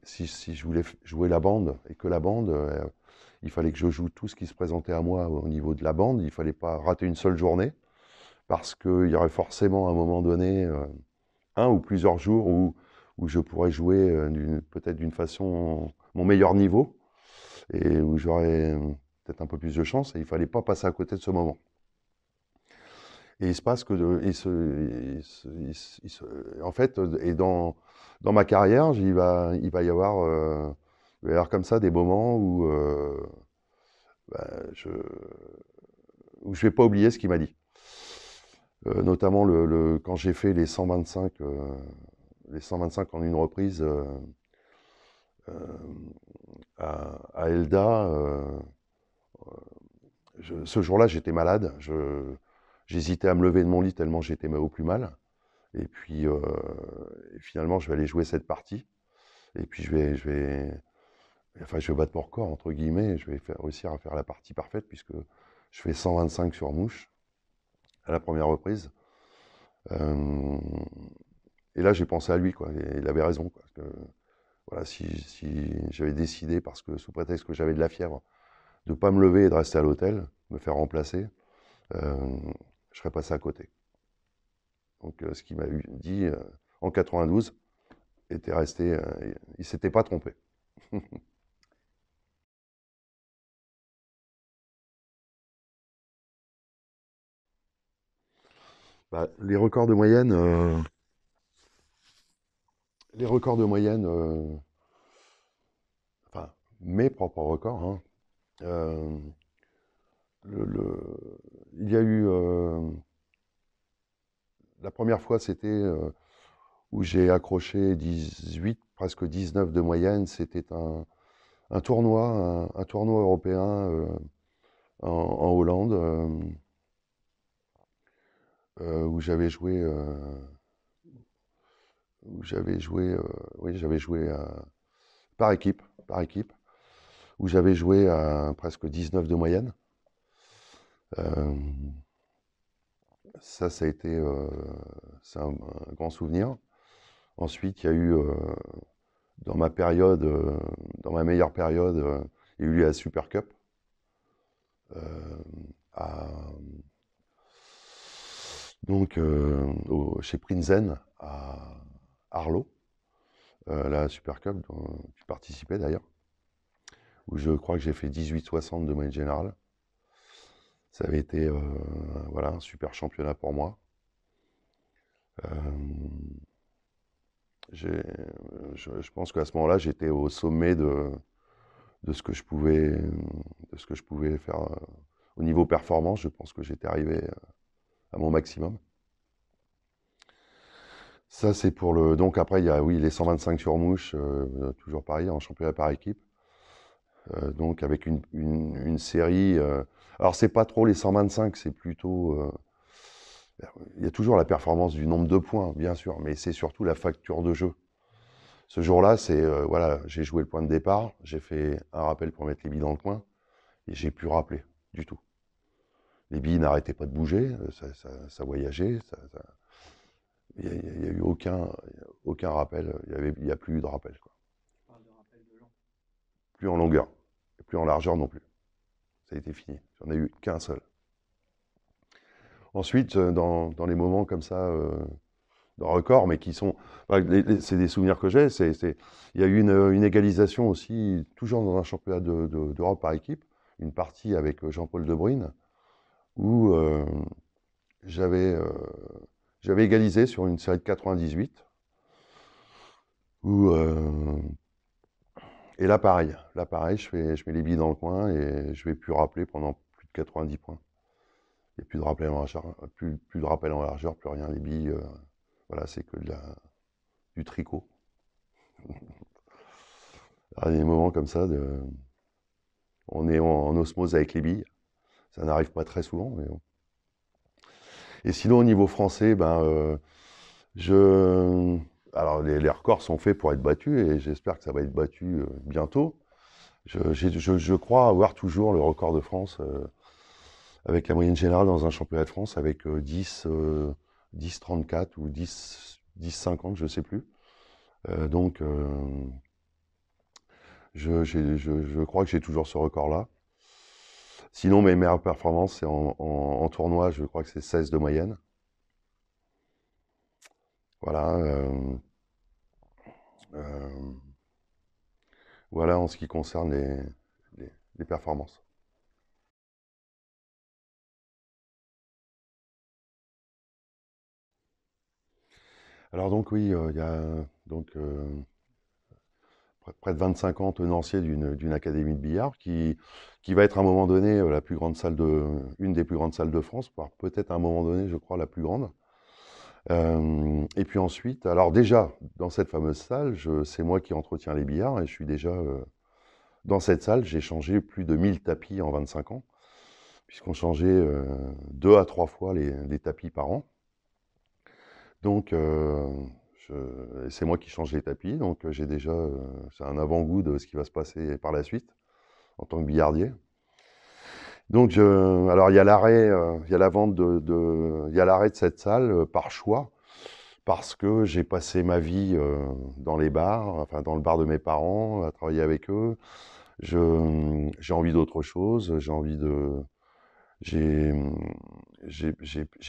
si je voulais jouer la bande et que la bande, il fallait que je joue tout ce qui se présentait à moi au niveau de la bande. Il ne fallait pas rater une seule journée parce qu'il y aurait forcément à un moment donné un ou plusieurs jours où je pourrais jouer peut-être d'une façon mon meilleur niveau et où j'aurais peut-être un peu plus de chance et il ne fallait pas passer à côté de ce moment. Et il se passe que, en fait, et dans ma carrière, il va y avoir, comme ça des moments bah, je, où je vais pas oublier ce qu'il m'a dit. Notamment quand j'ai fait les 125 en une reprise euh, à Elda. Ce jour-là, j'étais malade. J'hésitais à me lever de mon lit tellement j'étais au plus mal. Et puis, finalement, je vais aller jouer cette partie. Et puis, je vais battre mon record, entre guillemets. Je vais réussir à faire la partie parfaite puisque je fais 125 sur mouche à la première reprise. Euh, et là, j'ai pensé à lui, quoi. Et il avait raison, quoi. Parce que, voilà, si j'avais décidé, parce que sous prétexte que j'avais de la fièvre, de ne pas me lever et de rester à l'hôtel, me faire remplacer, je serais passé à côté. Donc, ce qu'il m'a dit, en 92 était resté, il s'était pas trompé. Bah, les records de moyenne, enfin, mes propres records, hein, euh, il y a eu, la première fois, c'était où j'ai accroché 18, presque 19 de moyenne. C'était un tournoi, un tournoi européen en Hollande, où j'avais joué, oui, j'avais joué par équipe, où j'avais joué à presque 19 de moyenne. Euh, ça a été, c'est un grand souvenir. Ensuite, il y a eu, dans ma période, dans ma meilleure période, il y a eu la Super Cup euh, à, donc chez Prinzen à Arlo, la Super Cup dont tu participais d'ailleurs, où je crois que j'ai fait 18,60 de moyenne générale. Ça avait été voilà, un super championnat pour moi. Euh, je pense qu'à ce moment-là, j'étais au sommet de ce que je pouvais, de ce que je pouvais faire au niveau performance. Je pense que j'étais arrivé à mon maximum. Ça, c'est pour le. Donc après, il y a oui, les 125 sur mouche, toujours pareil, en championnat par équipe. Donc avec une série. Alors, c'est pas trop les 125, c'est plutôt. Il y a toujours la performance du nombre de points, bien sûr, mais c'est surtout la facture de jeu. Ce jour-là, c'est voilà, j'ai joué le point de départ, j'ai fait un rappel pour mettre les billes dans le coin, et j'ai pu rappeler du tout. Les billes n'arrêtaient pas de bouger, ça voyageait, il n'y a eu aucun rappel, il n'y a plus eu de rappel, quoi. Tu parles de rappel de long. Plus en longueur, et plus en largeur non plus. Ça a été fini. J'en ai eu qu'un seul. Ensuite, dans les moments comme ça, de record, mais qui sont. Enfin, c'est des souvenirs que j'ai. Il y a eu une égalisation aussi, toujours dans un championnat d'Europe par équipe, une partie avec Jean-Paul Debruyne, où j'avais j'avais égalisé sur une série de 98. Où, et là pareil, je mets les billes dans le coin et je vais plus rappeler pendant plus de 90 points. Il n'y a plus de rappel en largeur, plus de rappel en largeur, plus rien. Les billes, voilà, c'est que du tricot. Alors, il y a des moments comme ça, on est en osmose avec les billes. Ça n'arrive pas très souvent, mais bon. Et sinon, au niveau français, ben, je... Alors, les records sont faits pour être battus et j'espère que ça va être battu bientôt. Je crois avoir toujours le record de France avec la moyenne générale dans un championnat de France avec 10,34 ou 10,50, je ne sais plus. Donc, je crois que j'ai toujours ce record-là. Sinon, mes meilleures performances, c'est en tournoi, je crois que c'est 16 de moyenne. Voilà. Euh, voilà en ce qui concerne les performances. Alors donc oui, il y a donc près de 25 ans tenancier d'une académie de billard qui va être à un moment donné la plus grande salle une des plus grandes salles de France, voire peut-être à un moment donné, je crois, la plus grande. Et puis ensuite, alors déjà, dans cette fameuse salle, c'est moi qui entretiens les billards et je suis déjà dans cette salle, j'ai changé plus de 1000 tapis en 25 ans, puisqu'on changeait 2 à 3 fois les tapis par an. Donc, c'est moi qui change les tapis, donc j'ai déjà c'est un avant-goût de ce qui va se passer par la suite en tant que billardier. Donc, alors il y a l'arrêt, il y a la vente il y a l'arrêt de cette salle par choix, parce que j'ai passé ma vie dans les bars, enfin dans le bar de mes parents, à travailler avec eux. J'ai envie d'autre chose, j'ai envie de, j'ai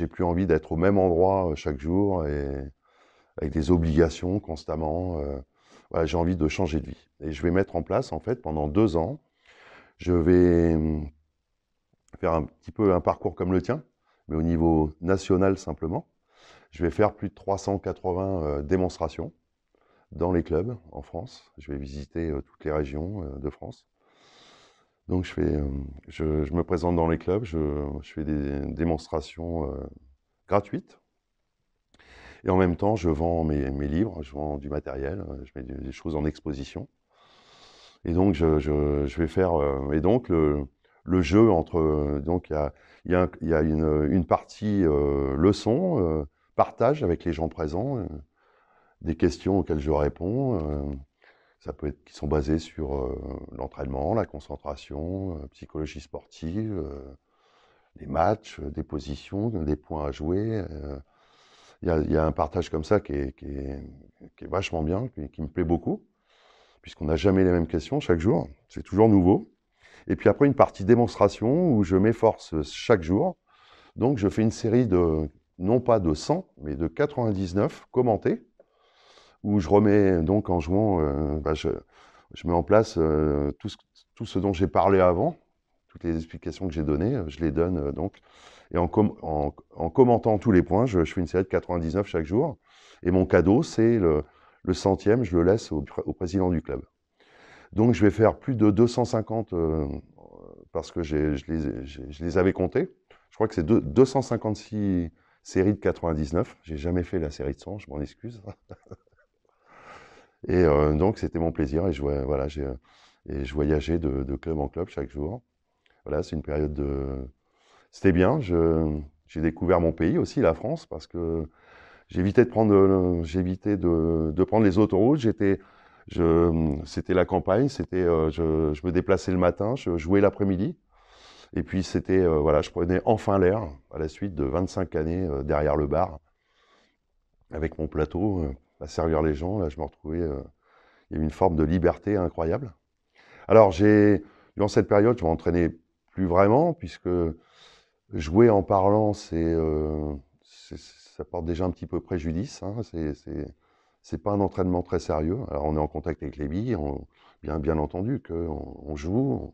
plus envie d'être au même endroit chaque jour avec des obligations constamment. Voilà, j'ai envie de changer de vie. Et je vais mettre en place, en fait, pendant 2 ans, je vais faire un petit peu un parcours comme le tien, mais au niveau national simplement. Je vais faire plus de 380 démonstrations dans les clubs en France. Je vais visiter toutes les régions de France. Donc je me présente dans les clubs, je fais des démonstrations gratuites. Et en même temps, je vends mes livres, je vends du matériel, je mets des choses en exposition. Et donc, je vais faire. Et donc, le jeu entre. Donc, il y a une partie leçon, partage avec les gens présents, des questions auxquelles je réponds. Ça peut être qui sont basées sur l'entraînement, la concentration, psychologie sportive, les matchs, des positions, des points à jouer. Il y a un partage comme ça qui est vachement bien, qui me plaît beaucoup, puisqu'on n'a jamais les mêmes questions chaque jour. C'est toujours nouveau. Et puis après, une partie démonstration où je m'efforce chaque jour. Donc, je fais une série de, non pas de 100, mais de 99 commentés, où je remets, donc en jouant, je mets en place tout ce dont j'ai parlé avant, toutes les explications que j'ai données, je les donne donc. Et en commentant tous les points, je fais une série de 99 chaque jour. Et mon cadeau, c'est le centième, je le laisse au président du club. Donc je vais faire plus de 250, parce que je les avais comptés. Je crois que c'est 256 séries de 99. J'ai jamais fait la série de 100, je m'en excuse. Et donc c'était mon plaisir. Et voilà, et je voyageais de club en club chaque jour. Voilà, c'est une période de... C'était bien. J'ai découvert mon pays aussi, la France, parce que j'évitais de prendre les autoroutes. C'était la campagne. Je me déplaçais le matin, je jouais l'après-midi. Et puis voilà, je prenais enfin l'air à la suite de 25 années derrière le bar, avec mon plateau, à servir les gens. Là, je me retrouvais. Il y a eu une forme de liberté incroyable. Alors, durant cette période, je m'entraînais plus vraiment, puisque jouer en parlant, ça porte déjà un petit peu préjudice. Hein. C'est pas un entraînement très sérieux. Alors, on est en contact avec les billes, bien entendu qu'on joue,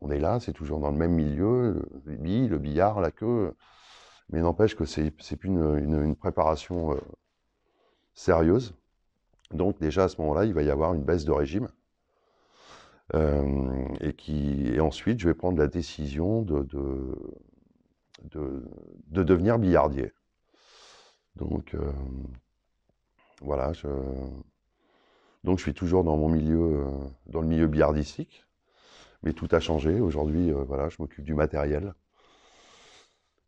on est là, c'est toujours dans le même milieu, les billes, le billard, la queue. Mais n'empêche que c'est plus une préparation sérieuse. Donc, déjà à ce moment-là, il va y avoir une baisse de régime. Et ensuite, je vais prendre la décision de devenir billardier. Donc, voilà, donc je suis toujours dans mon milieu, dans le milieu billardistique, mais tout a changé. Aujourd'hui, voilà, je m'occupe du matériel.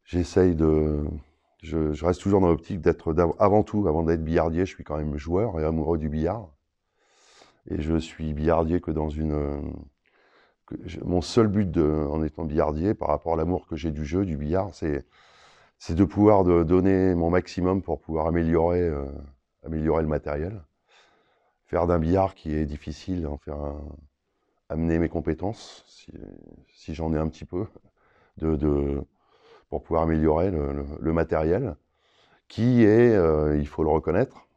J'essaye je reste toujours dans l'optique avant tout, avant d'être billardier, je suis quand même joueur et amoureux du billard. Et je suis billardier que dans mon seul but en étant billardier, par rapport à l'amour que j'ai du jeu, du billard, c'est de pouvoir donner mon maximum pour pouvoir améliorer le matériel. Faire d'un billard qui est difficile, amener mes compétences, si j'en ai un petit peu, pour pouvoir améliorer le matériel, qui est, il faut le reconnaître,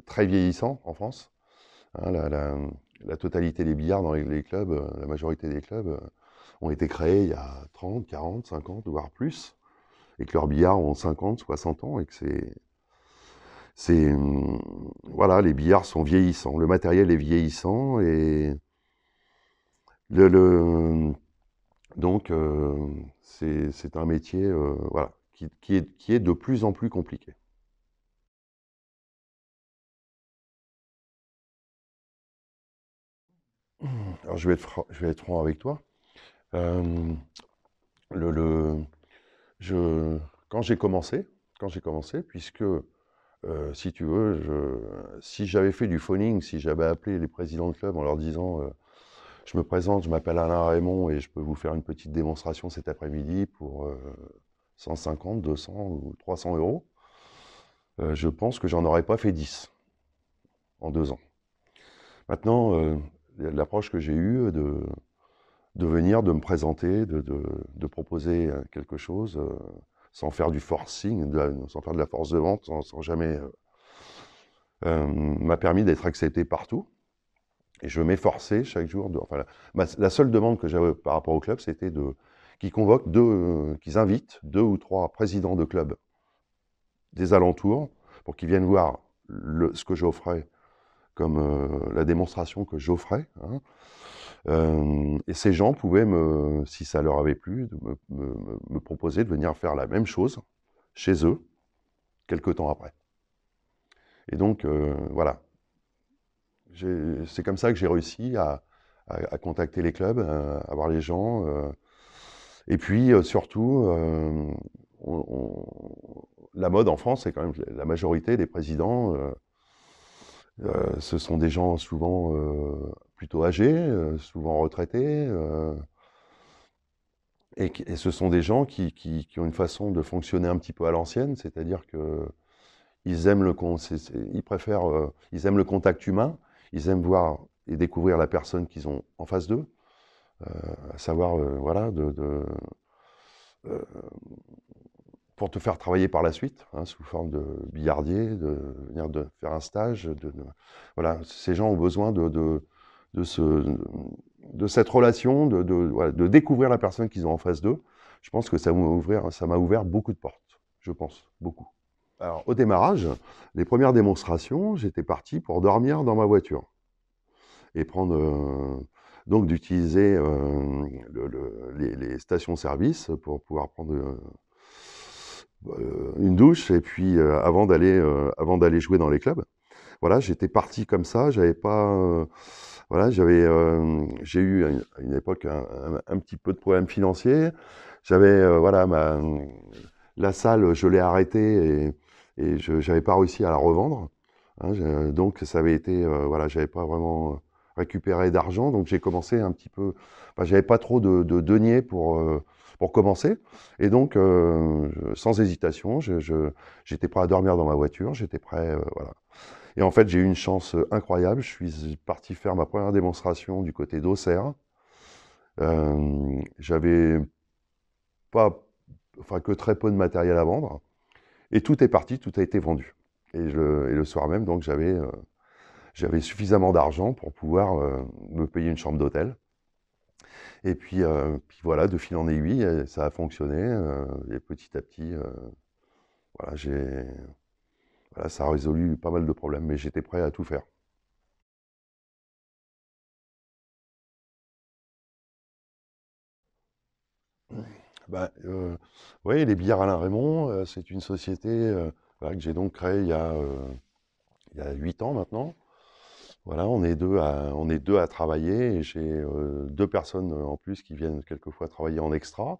très vieillissant en France. Hein, la totalité des billards dans les clubs, la majorité des clubs ont été créés il y a 30, 40, 50, voire plus, et que leurs billards ont 50, 60 ans, et que voilà, les billards sont vieillissants, le matériel est vieillissant, et donc c'est un métier voilà, qui est de plus en plus compliqué. Alors je vais être franc avec toi. Euh, le, le- je, quand j'ai commencé, puisque si tu veux, si j'avais fait du phoning, si j'avais appelé les présidents de club en leur disant je me présente, je m'appelle Alain Raymond et je peux vous faire une petite démonstration cet après-midi pour 150, 200 ou 300 euros, je pense que j'en aurais pas fait 10 en 2 ans. Maintenant, l'approche que j'ai eue de venir, de me présenter, de proposer quelque chose, sans faire du forcing, sans faire de la force de vente, sans jamais m'a permis d'être accepté partout. Et je m'efforçais chaque jour enfin, la seule demande que j'avais par rapport au club, c'était qu'ils convoquent qu'ils invitent 2 ou 3 présidents de clubs des alentours pour qu'ils viennent voir ce que j'offrais comme la démonstration que j'offrais. Hein. Et ces gens pouvaient, si ça leur avait plu, me proposer de venir faire la même chose chez eux, quelques temps après. Et donc, voilà. C'est comme ça que j'ai réussi à contacter les clubs, à voir les gens. Et puis, surtout, la mode en France, c'est quand même la majorité des présidents, ce sont des gens souvent plutôt âgés, souvent retraités. Et ce sont des gens qui ont une façon de fonctionner un petit peu à l'ancienne, c'est-à-dire qu'ils aiment ils préfèrent, ils aiment le contact humain, ils aiment voir et découvrir la personne qu'ils ont en face d'eux, à savoir, voilà, euh, pour te faire travailler par la suite, hein, sous forme de billardier, de venir faire un stage. Voilà, ces gens ont besoin de cette relation, voilà, de découvrir la personne qu'ils ont en face d'eux. Je pense que ça m'a ouvert beaucoup de portes, je pense, beaucoup. Alors, au démarrage, les premières démonstrations, j'étais parti pour dormir dans ma voiture et prendre, donc d'utiliser les stations-service pour pouvoir prendre une douche et puis avant d'aller jouer dans les clubs. Voilà, j'étais parti comme ça, j'avais pas, voilà, j'ai eu à une époque un petit peu de problèmes financiers. J'avais, voilà, la salle, je l'ai arrêtée et je n'avais pas réussi à la revendre. Hein, donc ça avait été, voilà, j'avais pas vraiment récupéré d'argent, donc j'ai commencé un petit peu, enfin, j'avais pas trop de deniers pour commencer, et donc sans hésitation, j'étais prêt à dormir dans ma voiture, j'étais prêt, voilà. Et en fait, j'ai eu une chance incroyable. Je suis parti faire ma première démonstration du côté d'Auxerre. J'avais pas, enfin, que très peu de matériel à vendre. Et tout est parti, tout a été vendu. Et le soir même, donc, j'avais suffisamment d'argent pour pouvoir me payer une chambre d'hôtel. Et puis voilà, de fil en aiguille, ça a fonctionné. Et petit à petit, voilà, voilà, ça a résolu pas mal de problèmes, mais j'étais prêt à tout faire. Bah, oui, les billets Alain Raymond, c'est une société voilà, que j'ai donc créée il y a 8 ans maintenant. Voilà, on est deux à travailler et j'ai 2 personnes en plus qui viennent quelquefois travailler en extra.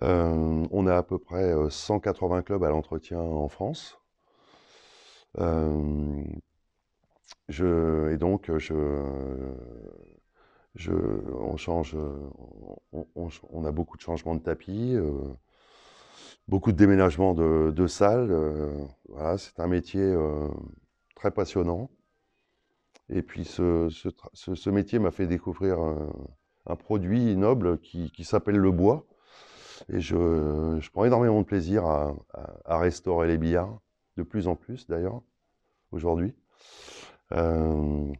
On a à peu près 180 clubs à l'entretien en France. Euh, et donc, on change, on a beaucoup de changements de tapis, beaucoup de déménagements de salles. Voilà, c'est un métier très passionnant. Et puis ce métier m'a fait découvrir un produit noble qui s'appelle le bois. Et je prends énormément de plaisir à restaurer les billards, de plus en plus d'ailleurs, aujourd'hui. Euh,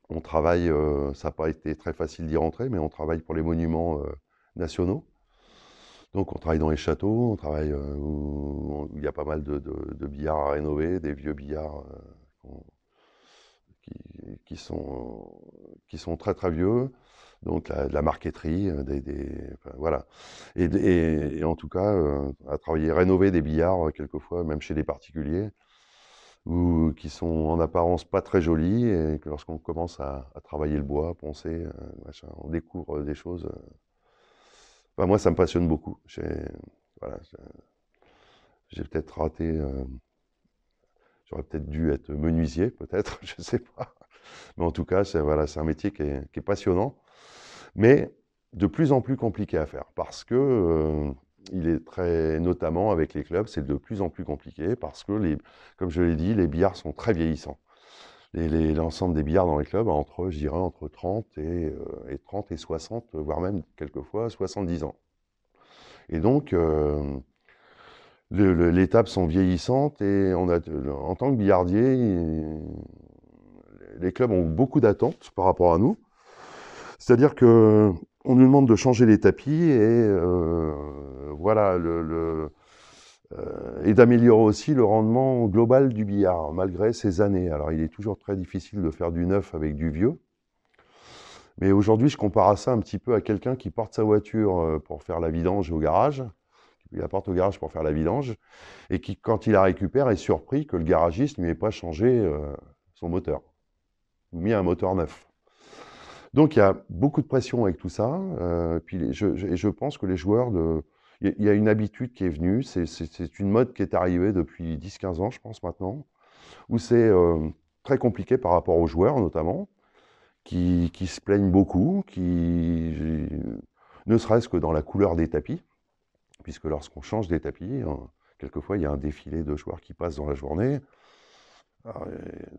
on travaille, ça n'a pas été très facile d'y rentrer, mais on travaille pour les monuments nationaux. Donc on travaille dans les châteaux, on travaille où il y a pas mal de billards à rénover, des vieux billards qui, qui sont très très vieux, donc de la marqueterie, enfin, voilà. Et en tout cas, à travailler, rénover des billards, quelquefois, même chez des particuliers, ou qui sont en apparence pas très jolis, et que lorsqu'on commence à travailler le bois, à poncer, machin, on découvre des choses. Enfin, moi, ça me passionne beaucoup. Voilà, j'ai peut-être raté, j'aurais peut-être dû être menuisier, peut-être, je ne sais pas. Mais en tout cas, voilà, c'est un métier qui est passionnant, mais de plus en plus compliqué à faire, parce que il est très, notamment avec les clubs, c'est de plus en plus compliqué, parce que, comme je l'ai dit, les billards sont très vieillissants. L'ensemble des billards dans les clubs a je dirais, entre 30 et 30 et 60, voire même quelquefois 70 ans. Et donc, Les tables sont vieillissantes et en tant que billardier, les clubs ont beaucoup d'attentes par rapport à nous. C'est-à-dire que on nous demande de changer les tapis et voilà et d'améliorer aussi le rendement global du billard malgré ces années. Alors il est toujours très difficile de faire du neuf avec du vieux. Mais aujourd'hui, je compare ça un petit peu à quelqu'un qui porte sa voiture pour faire la vidange au garage, qui la porte au garage pour faire la vidange, et qui, quand il la récupère, est surpris que le garagiste ne lui ait pas changé son moteur, ou mis un moteur neuf. Donc il y a beaucoup de pression avec tout ça, puis je pense que les joueurs, il y a une habitude qui est venue, c'est une mode qui est arrivée depuis 10-15 ans, je pense maintenant, où c'est très compliqué par rapport aux joueurs notamment, qui se plaignent beaucoup, ne serait-ce que dans la couleur des tapis, puisque lorsqu'on change des tapis, quelquefois il y a un défilé de joueurs qui passent dans la journée. Alors,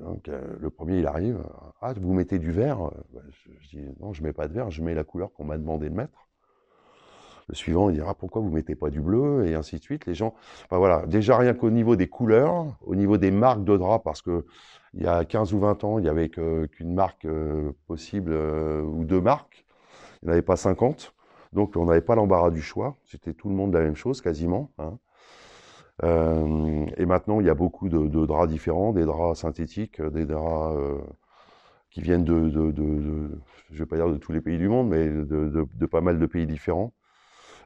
donc, le premier il arrive, ah vous mettez du vert? Bah, je dis non, je mets pas de vert, je mets la couleur qu'on m'a demandé de mettre. Le suivant il dira pourquoi vous mettez pas du bleu, et ainsi de suite. Les gens, enfin voilà, déjà rien qu'au niveau des couleurs, au niveau des marques de draps, parce que il y a 15 ou 20 ans, il n'y avait qu'une marque possible ou deux marques. Il n'y en avait pas 50. Donc on n'avait pas l'embarras du choix. C'était tout le monde la même chose quasiment, hein. Et maintenant, il y a beaucoup de draps différents, des draps synthétiques, des draps qui viennent je ne vais pas dire de tous les pays du monde, mais de pas mal de pays différents.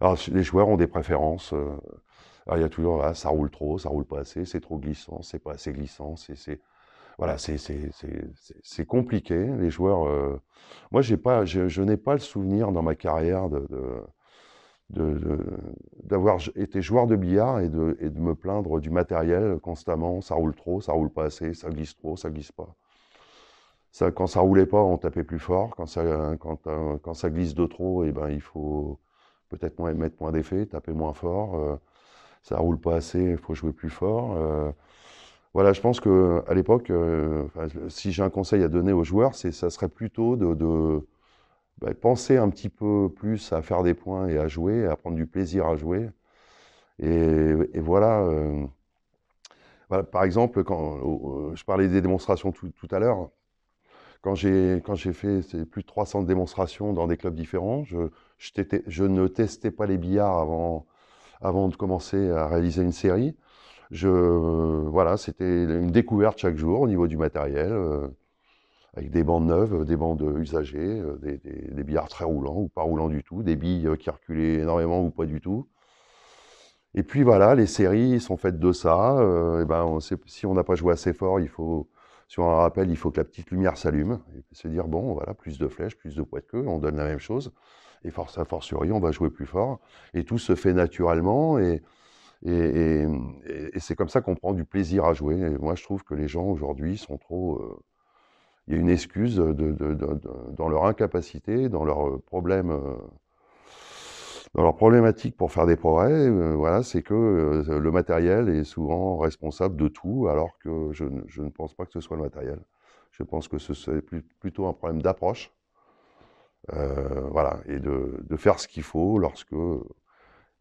Alors les joueurs ont des préférences. Alors, il y a toujours, ah, ça roule trop, ça roule pas assez, c'est trop glissant, c'est pas assez glissant, voilà, c'est compliqué. Les joueurs, moi, je n'ai pas le souvenir dans ma carrière d'avoir été joueur de billard et de me plaindre du matériel constamment. Ça roule trop, ça roule pas assez, ça glisse trop, ça glisse pas. Ça, quand ça roulait pas, on tapait plus fort. Quand ça glisse de trop, eh ben, il faut peut-être mettre moins d'effet, taper moins fort. Ça roule pas assez, il faut jouer plus fort. Voilà, je pense que à l'époque, enfin, si j'ai un conseil à donner aux joueurs, ça serait plutôt de penser un petit peu plus à faire des points et à jouer, à prendre du plaisir à jouer. Et voilà, voilà, par exemple, je parlais des démonstrations tout à l'heure, quand j'ai fait plus de 300 démonstrations dans des clubs différents, je ne testais pas les billards avant de commencer à réaliser une série. Voilà, c'était une découverte chaque jour au niveau du matériel, avec des bandes neuves, des bandes usagées, des billards très roulants ou pas roulants du tout, des billes qui reculaient énormément ou pas du tout. Et puis voilà, les séries sont faites de ça. Et ben, si on n'a pas joué assez fort, sur un rappel, il faut que la petite lumière s'allume. Et puis se dire, bon, voilà, plus de flèches, plus de poids de queue, on donne la même chose. Et force a fortiori, on va jouer plus fort. Et tout se fait naturellement. Et, et- et c'est comme ça qu'on prend du plaisir à jouer. Et moi, je trouve que les gens aujourd'hui sont trop. Il y a une excuse dans leur incapacité, dans leurs problématiques pour faire des progrès. Voilà, c'est que le matériel est souvent responsable de tout, alors que je ne pense pas que ce soit le matériel. Je pense que c'est plutôt un problème d'approche. Voilà, et de faire ce qu'il faut lorsque.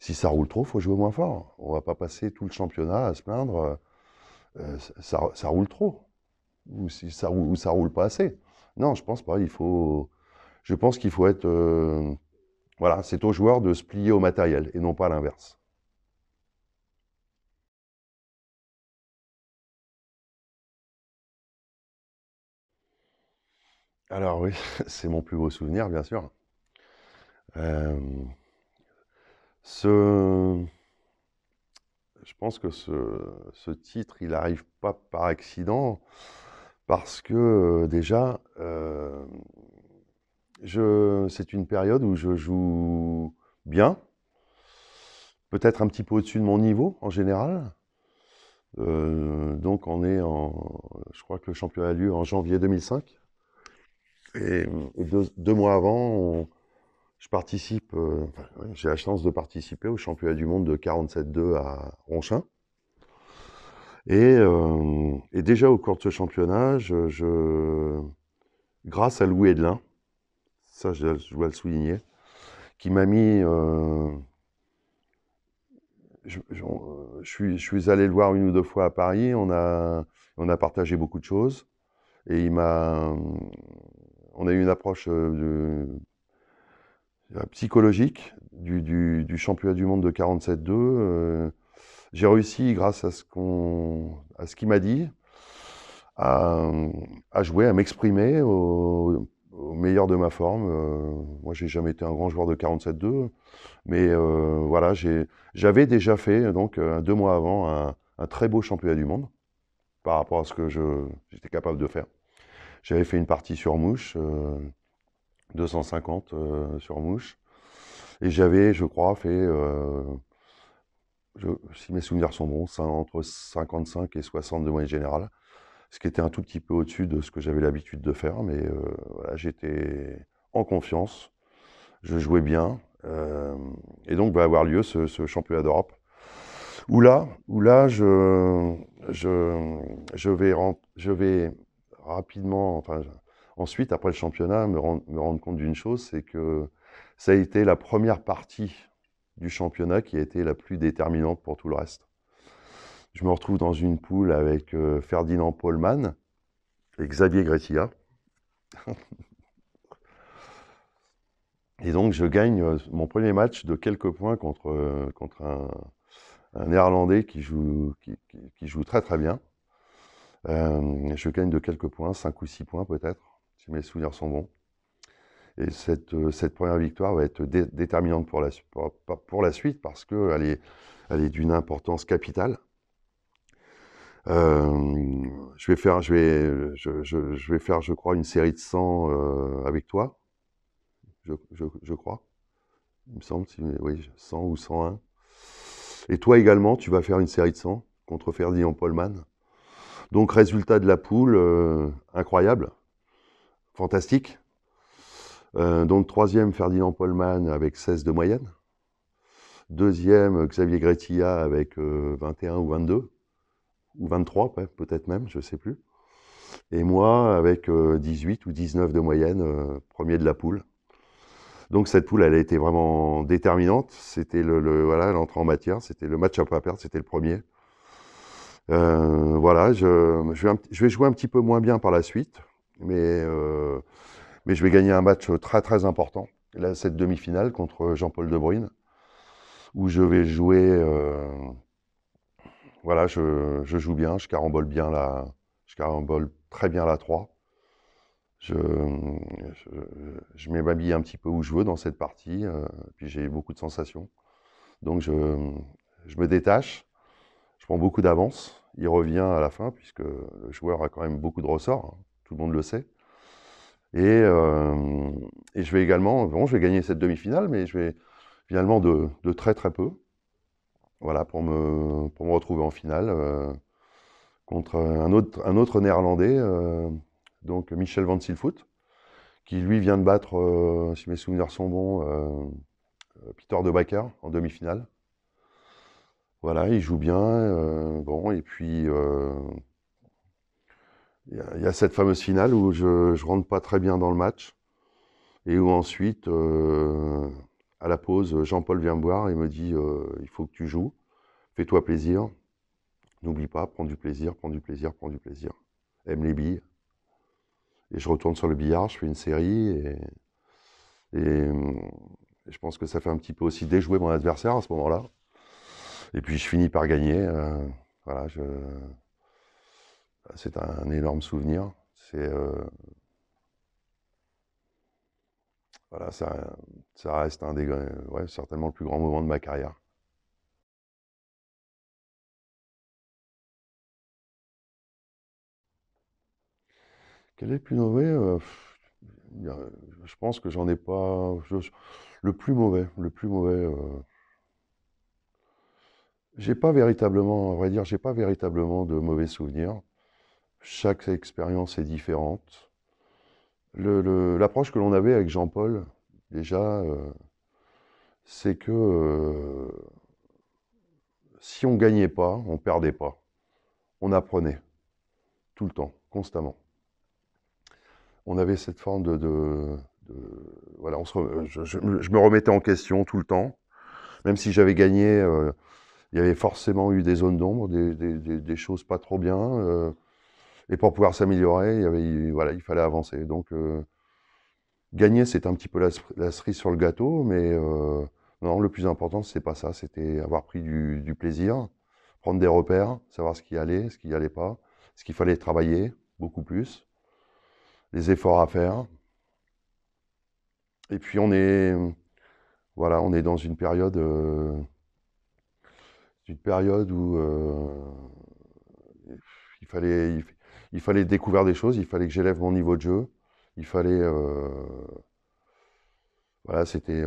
Si ça roule trop, il faut jouer moins fort. On va pas passer tout le championnat à se plaindre, ça roule trop, ou ça roule pas assez. Non, je pense pas. Je pense qu'il faut être, voilà, c'est aux joueurs de se plier au matériel et non pas l'inverse. Alors oui, c'est mon plus beau souvenir, bien sûr. Euh, ce, je pense que ce titre, il n'arrive pas par accident, parce que déjà, c'est une période où je joue bien, peut-être un petit peu au-dessus de mon niveau en général. Donc je crois que le championnat a lieu en janvier 2005. Et deux mois avant, je participe, enfin, ouais, j'ai la chance de participer au championnat du monde de 47-2 à Ronchin. Et déjà au cours de ce championnat, grâce à Louis Edelin, ça je dois le souligner, qui m'a mis, je suis allé le voir une ou deux fois à Paris, on a partagé beaucoup de choses, et on a eu une approche psychologique du championnat du monde de 47-2. J'ai réussi, grâce à ce qu'il m'a dit, à, à jouer, à m'exprimer au meilleur de ma forme. Moi, j'ai jamais été un grand joueur de 47-2, mais voilà, j'avais déjà fait, donc 2 mois avant, un très beau championnat du monde par rapport à ce que j'étais capable de faire. J'avais fait une partie sur mouche, 250 sur mouche, et j'avais, je crois, fait, si mes souvenirs sont bons, entre 55 et 60 de moyenne générale, ce qui était un tout petit peu au-dessus de ce que j'avais l'habitude de faire, mais voilà, j'étais en confiance, je jouais bien, et donc va avoir lieu ce championnat d'Europe, où là je vais rapidement, enfin, ensuite, après le championnat, me rendre compte d'une chose, c'est que ça a été la première partie du championnat qui a été la plus déterminante pour tout le reste. Je me retrouve dans une poule avec Ferdinand Pollmann et Xavier Gretilla. Et donc, je gagne mon premier match de quelques points contre un Néerlandais qui joue très très bien. Je gagne de quelques points, 5 ou 6 points peut-être, si mes souvenirs sont bons. Et cette première victoire va être déterminante pour la suite, parce qu'elle est d'une importance capitale. Je vais faire, je crois, une série de 100 avec toi, je crois. Il me semble, oui, 100 ou 101. Et toi également, tu vas faire une série de 100 contre Ferdinand Pollmann. Donc, résultat de la poule, incroyable, fantastique. Donc, troisième, Ferdinand Pollmann avec 16 de moyenne. Deuxième, Xavier Gretilla avec 21 ou 22, ou 23 peut-être même, je ne sais plus. Et moi avec 18 ou 19 de moyenne, premier de la poule. Donc cette poule, elle a été vraiment déterminante. C'était voilà, l'entrée en matière, c'était le match à pas perdre, c'était le premier. Voilà, je vais jouer un petit peu moins bien par la suite, mais je vais gagner un match très très important. Là, cette demi-finale contre Jean-Paul De Bruyne, où je vais jouer, voilà, je joue bien, je carambole très bien la 3. Je m'habille un petit peu où je veux dans cette partie, puis j'ai beaucoup de sensations. Donc je me détache, je prends beaucoup d'avance, il revient à la fin, puisque le joueur a quand même beaucoup de ressorts, hein, tout le monde le sait. Et je vais également, bon, je vais gagner cette demi-finale, mais je vais finalement de très très peu, voilà, pour me retrouver en finale contre un autre Néerlandais, donc Michel van Silfoot, qui lui vient de battre, si mes souvenirs sont bons, Peter De Backer en demi-finale. Voilà, il joue bien, bon, et puis il y a cette fameuse finale où je rentre pas très bien dans le match, et où ensuite, à la pause, Jean-Paul vient me voir et me dit il faut que tu joues, fais-toi plaisir, n'oublie pas, prends du plaisir, prends du plaisir, prends du plaisir, aime les billes. Et je retourne sur le billard, je fais une série, et je pense que ça fait un petit peu aussi déjouer mon adversaire à ce moment-là. Et puis je finis par gagner. Voilà, c'est un énorme souvenir. Voilà, ça reste ouais, certainement le plus grand moment de ma carrière. Quel est le plus mauvais? Je pense que j'en ai pas. Le plus mauvais, j'ai pas véritablement, à vrai dire, j'ai pas véritablement de mauvais souvenirs. Chaque expérience est différente. L'approche que l'on avait avec Jean-Paul, déjà, c'est que si on gagnait pas, on perdait pas. On apprenait, tout le temps, constamment. On avait cette forme voilà, je me remettais en question tout le temps, même si j'avais gagné. Il y avait forcément eu des zones d'ombre, des choses pas trop bien. Et pour pouvoir s'améliorer, voilà, il fallait avancer. Donc, gagner, c'est un petit peu la cerise sur le gâteau, mais non, le plus important, c'est pas ça. C'était avoir pris du plaisir, prendre des repères, savoir ce qui allait pas, ce qu'il fallait travailler beaucoup plus, les efforts à faire. Et puis voilà, on est dans une période où il fallait, il fallait découvrir des choses, il fallait que j'élève mon niveau de jeu, il fallait, voilà, c'était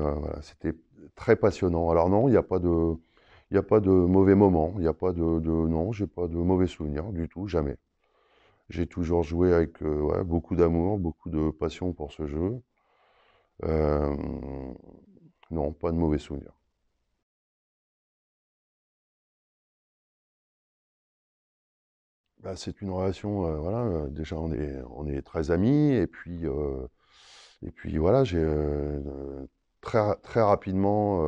très passionnant. Alors non, il y a pas de mauvais moments, il y a pas non, j'ai pas de mauvais souvenirs du tout, jamais. J'ai toujours joué avec ouais, beaucoup d'amour, beaucoup de passion pour ce jeu. Euh, non, pas de mauvais souvenirs. Bah, c'est une relation, voilà, déjà on est très amis, et puis voilà, j'ai très rapidement,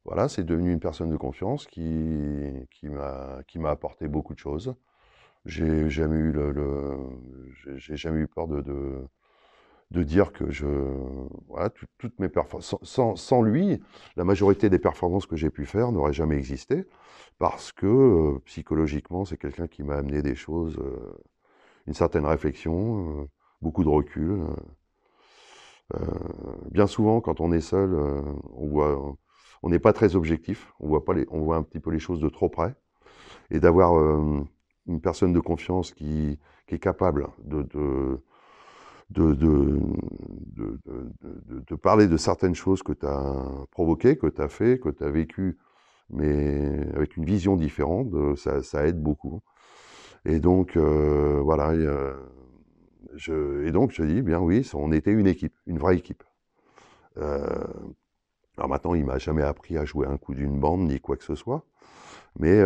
voilà, c'est devenu une personne de confiance qui m'a apporté beaucoup de choses. J'ai jamais eu j'ai jamais eu peur de dire que voilà, toutes mes performances, sans lui, la majorité des performances que j'ai pu faire n'auraient jamais existé, parce que psychologiquement, c'est quelqu'un qui m'a amené des choses, une certaine réflexion, beaucoup de recul. Euh, Bien souvent, quand on est seul, on n'est pas très objectif, on voit un petit peu les choses de trop près, et d'avoir une personne de confiance qui est capable de, de, de parler de certaines choses que tu as provoquées, que tu as fait, que tu as vécu, mais avec une vision différente, ça aide beaucoup. Et donc, voilà. Et donc, je dis, bien oui, on était une équipe, une vraie équipe. Euh, alors maintenant, il m'a jamais appris à jouer un coup d'une bande, ni quoi que ce soit. Mais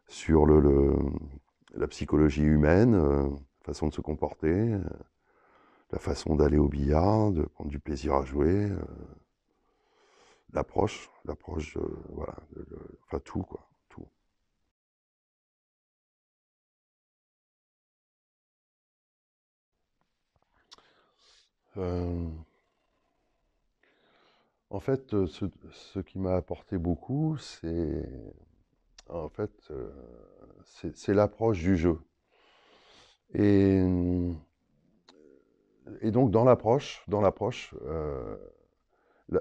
sur la psychologie humaine, façon de se comporter, la façon d'aller au billard, de prendre du plaisir à jouer, l'approche, voilà, enfin tout, quoi, tout. Euh, En fait, ce qui m'a apporté beaucoup, en fait, c'est l'approche du jeu. Et, et donc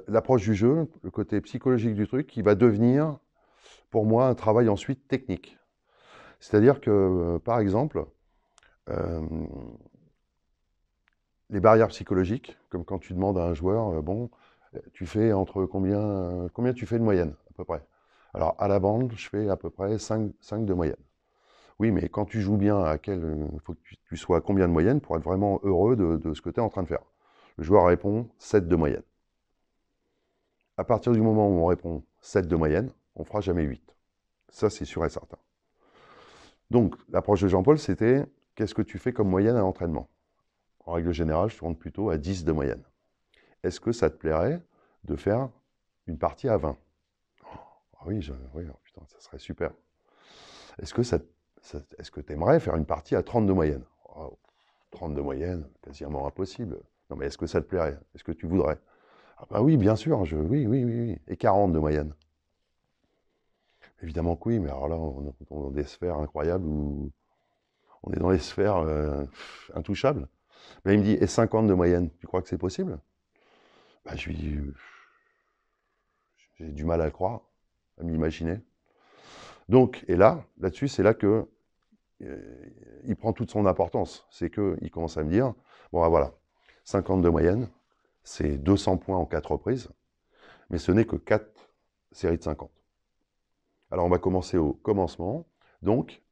l'approche du jeu, le côté psychologique du truc, qui va devenir pour moi un travail ensuite technique. C'est-à-dire que, par exemple, euh, les barrières psychologiques, comme quand tu demandes à un joueur, bon, tu fais entre combien tu fais de moyenne, à peu près. Alors, à la bande, je fais à peu près 5 de moyenne. Oui, mais quand tu joues bien, il faut que tu sois à combien de moyenne pour être vraiment heureux de ce que tu es en train de faire. Le joueur répond 7 de moyenne. À partir du moment où on répond 7 de moyenne, on ne fera jamais 8. Ça, c'est sûr et certain. Donc, l'approche de Jean-Paul, c'était qu'est-ce que tu fais comme moyenne à l'entraînement? En règle générale, je tourne plutôt à 10 de moyenne. Est-ce que ça te plairait de faire une partie à 20? Ah oui, oui, oh putain, ça serait super. Est-ce que est-ce que tu aimerais faire une partie à 30 de moyenne? Oh, 30 de moyenne, quasiment impossible. Non, mais est-ce que ça te plairait? Est-ce que tu voudrais? Ah bah oui, bien sûr, oui, oui, oui, oui. Et 40 de moyenne? Évidemment que oui, mais alors là, on est dans des sphères incroyables où on est dans les sphères intouchables. Mais il me dit, et 50 de moyenne, tu crois que c'est possible? Bah, je lui dis, j'ai du mal à le croire, à m'imaginer. Donc, et là-dessus, c'est là que il prend toute son importance. C'est qu'il commence à me dire, bon, bah, voilà, 50 de moyenne, c'est 200 points en 4 reprises, mais ce n'est que 4 séries de 50. Alors, on va commencer au commencement. Donc,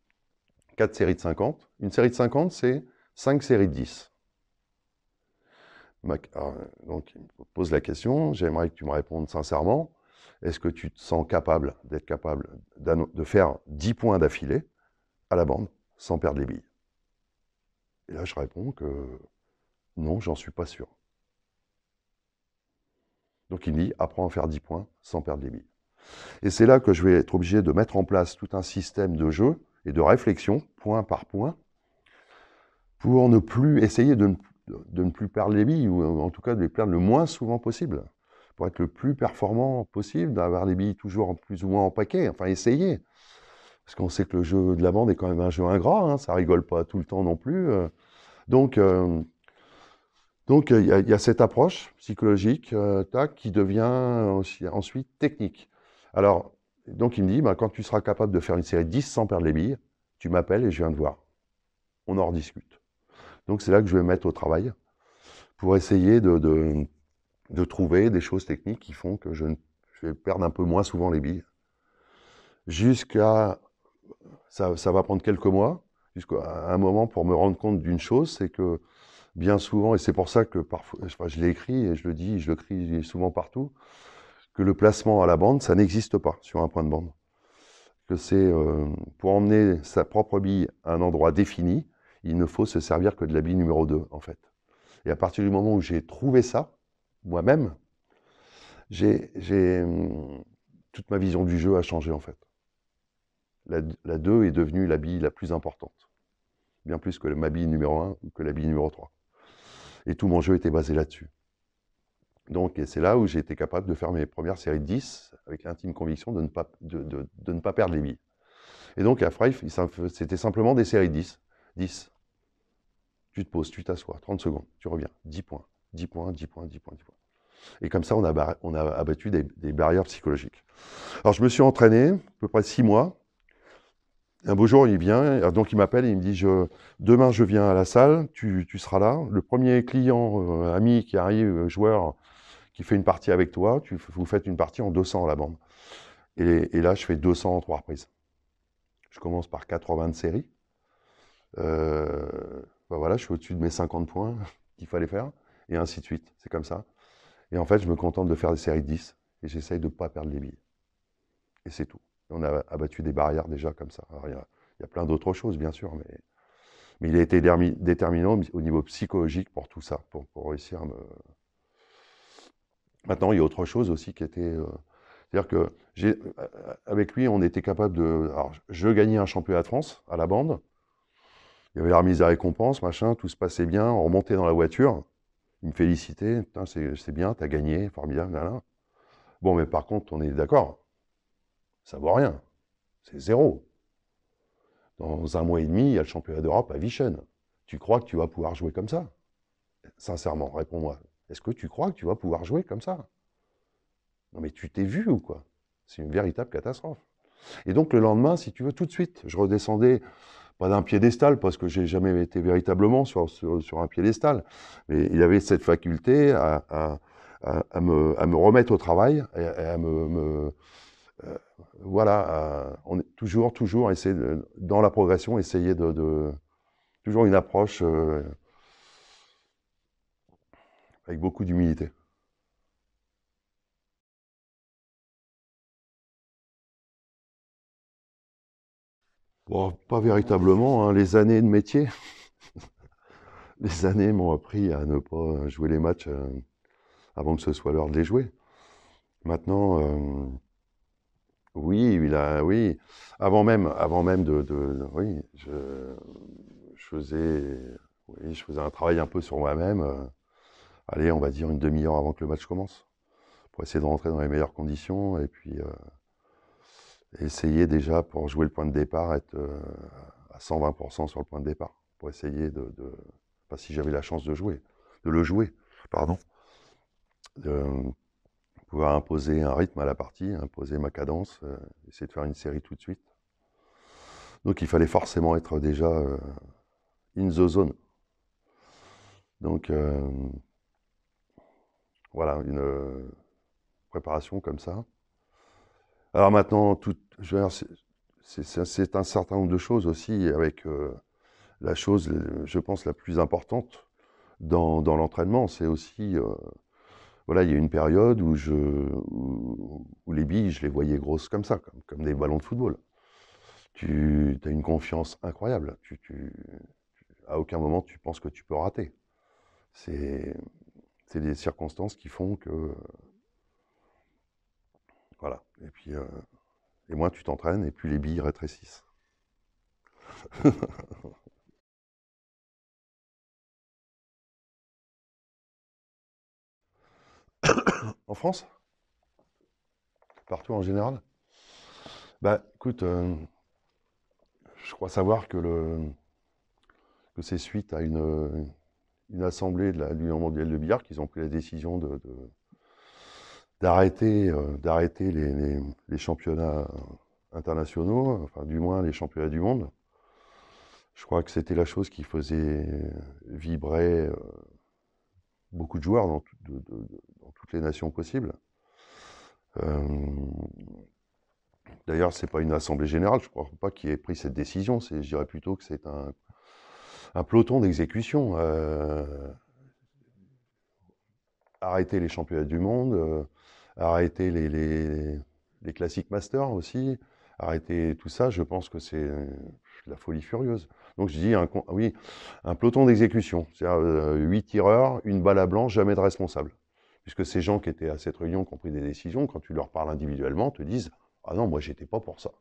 4 séries de 50. Une série de 50, c'est 5 séries de 10. Alors, donc, il me pose la question, j'aimerais que tu me répondes sincèrement. Est-ce que tu te sens d'être capable de faire 10 points d'affilée à la bande sans perdre les billes? Et là, je réponds que non, j'en suis pas sûr. Donc il me dit, apprends à faire 10 points sans perdre les billes. Et c'est là que je vais être obligé de mettre en place tout un système de jeu et de réflexion, point par point, pour ne plus essayer de ne plus perdre les billes, ou en tout cas de les perdre le moins souvent possible, pour être le plus performant possible, d'avoir les billes toujours plus ou moins en paquet, enfin essayer. Parce qu'on sait que le jeu de la bande est quand même un jeu ingrat, hein, ça rigole pas tout le temps non plus. Donc, il y a cette approche psychologique tac, qui devient aussi, ensuite technique. Alors, donc il me dit, bah, quand tu seras capable de faire une série de 10 sans perdre les billes, tu m'appelles et je viens te voir. On en rediscute. Donc c'est là que je vais me mettre au travail pour essayer de trouver des choses techniques qui font que je vais perdre un peu moins souvent les billes. Jusqu'à... Ça va prendre quelques mois, jusqu'à un moment pour me rendre compte d'une chose, c'est que bien souvent, et c'est pour ça que parfois, je l'ai écrit et je le dis, je le crie souvent partout, que le placement à la bande, ça n'existe pas sur un point de bande. Que c'est pour emmener sa propre bille à un endroit défini, il ne faut se servir que de la bille numéro 2, en fait. Et à partir du moment où j'ai trouvé ça, moi-même, toute ma vision du jeu a changé, en fait. La 2 est devenue la bille la plus importante, bien plus que ma bille numéro 1 ou que la bille numéro 3. Et tout mon jeu était basé là-dessus. Donc, c'est là où j'ai été capable de faire mes premières séries de 10 avec l'intime conviction de ne pas perdre les billes. Et donc, à Frey, c'était simplement des séries de 10. 10. Tu te poses, tu t'assois, 30 secondes, tu reviens, 10 points, 10 points, 10 points, 10 points, 10 points. Et comme ça, on a abattu des barrières psychologiques. Alors, je me suis entraîné, à peu près 6 mois. Un beau jour, il vient, donc il m'appelle et il me dit demain, je viens à la salle, tu seras là. Le premier client, ami qui arrive, joueur, qui fait une partie avec toi, vous faites une partie en 200 à la bande. Et là, je fais 200 en 3 reprises. Je commence par 80 de série. Ben voilà, je suis au-dessus de mes 50 points qu'il fallait faire, et ainsi de suite. C'est comme ça. Et en fait, je me contente de faire des séries de 10, et j'essaye de ne pas perdre les billes. Et c'est tout. On a abattu des barrières déjà comme ça. Alors, il y a plein d'autres choses, bien sûr, mais il a été déterminant au niveau psychologique pour tout ça, pour réussir à me... Maintenant, il y a autre chose aussi qui était... c'est-à-dire que avec lui, on était capable de... Alors, je gagnais un championnat de France à la bande. Il y avait la remise à récompense, machin, tout se passait bien. On remontait dans la voiture. Il me félicitait. Putain, c'est bien, t'as gagné, formidable. Là, là. Bon, mais par contre, on est d'accord. Ça vaut rien. C'est zéro. Dans un mois et demi, il y a le championnat d'Europe à Vichen. Tu crois que tu vas pouvoir jouer comme ça? Sincèrement, réponds-moi. Est-ce que tu crois que tu vas pouvoir jouer comme ça? Non, mais tu t'es vu ou quoi? C'est une véritable catastrophe. Et donc, le lendemain, si tu veux, tout de suite, je redescendais, pas d'un piédestal, parce que j'ai jamais été véritablement sur un piédestal, mais il avait cette faculté à me remettre au travail et à voilà, on est toujours essayer dans la progression, essayer toujours une approche avec beaucoup d'humilité. Bon, pas véritablement, hein, les années de métier, les années m'ont appris à ne pas jouer les matchs avant que ce soit l'heure de les jouer. Maintenant, oui, oui, avant même oui, faisais, oui, je faisais un travail un peu sur moi-même. Allez, on va dire une demi-heure avant que le match commence, pour essayer de rentrer dans les meilleures conditions et puis essayer déjà pour jouer le point de départ, être à 120% sur le point de départ, pour essayer enfin, si j'avais la chance de le jouer, pardon, de pouvoir imposer un rythme à la partie, imposer ma cadence, essayer de faire une série tout de suite. Donc il fallait forcément être déjà in the zone. Donc voilà, une préparation comme ça. Alors maintenant, c'est un certain nombre de choses aussi avec la chose, je pense, la plus importante dans l'entraînement. C'est aussi, voilà, il y a une période où les billes, je les voyais grosses comme ça, comme des ballons de football. Tu as une confiance incroyable. À aucun moment, tu penses que tu peux rater. C'est des circonstances qui font que Voilà. Et moins tu t'entraînes, et plus les billes rétrécissent. En France? Partout en général? Bah, écoute, je crois savoir que c'est suite à une assemblée de l'Union mondiale de billard qu'ils ont pris la décision d'arrêter les championnats internationaux, enfin du moins les championnats du monde. Je crois que c'était la chose qui faisait vibrer beaucoup de joueurs dans toutes les nations possibles. D'ailleurs, ce n'est pas une assemblée générale, je ne crois pas qu'il ait pris cette décision. Je dirais plutôt que c'est un peloton d'exécution. Arrêter les championnats du monde, arrêter les classiques masters aussi, arrêter tout ça, je pense que c'est la folie furieuse. Donc je dis, oui, un peloton d'exécution, c'est-à-dire 8 tireurs, une balle à blanc, jamais de responsable. Puisque ces gens qui étaient à cette réunion, qui ont pris des décisions, quand tu leur parles individuellement, te disent « Ah non, moi j'étais pas pour ça ».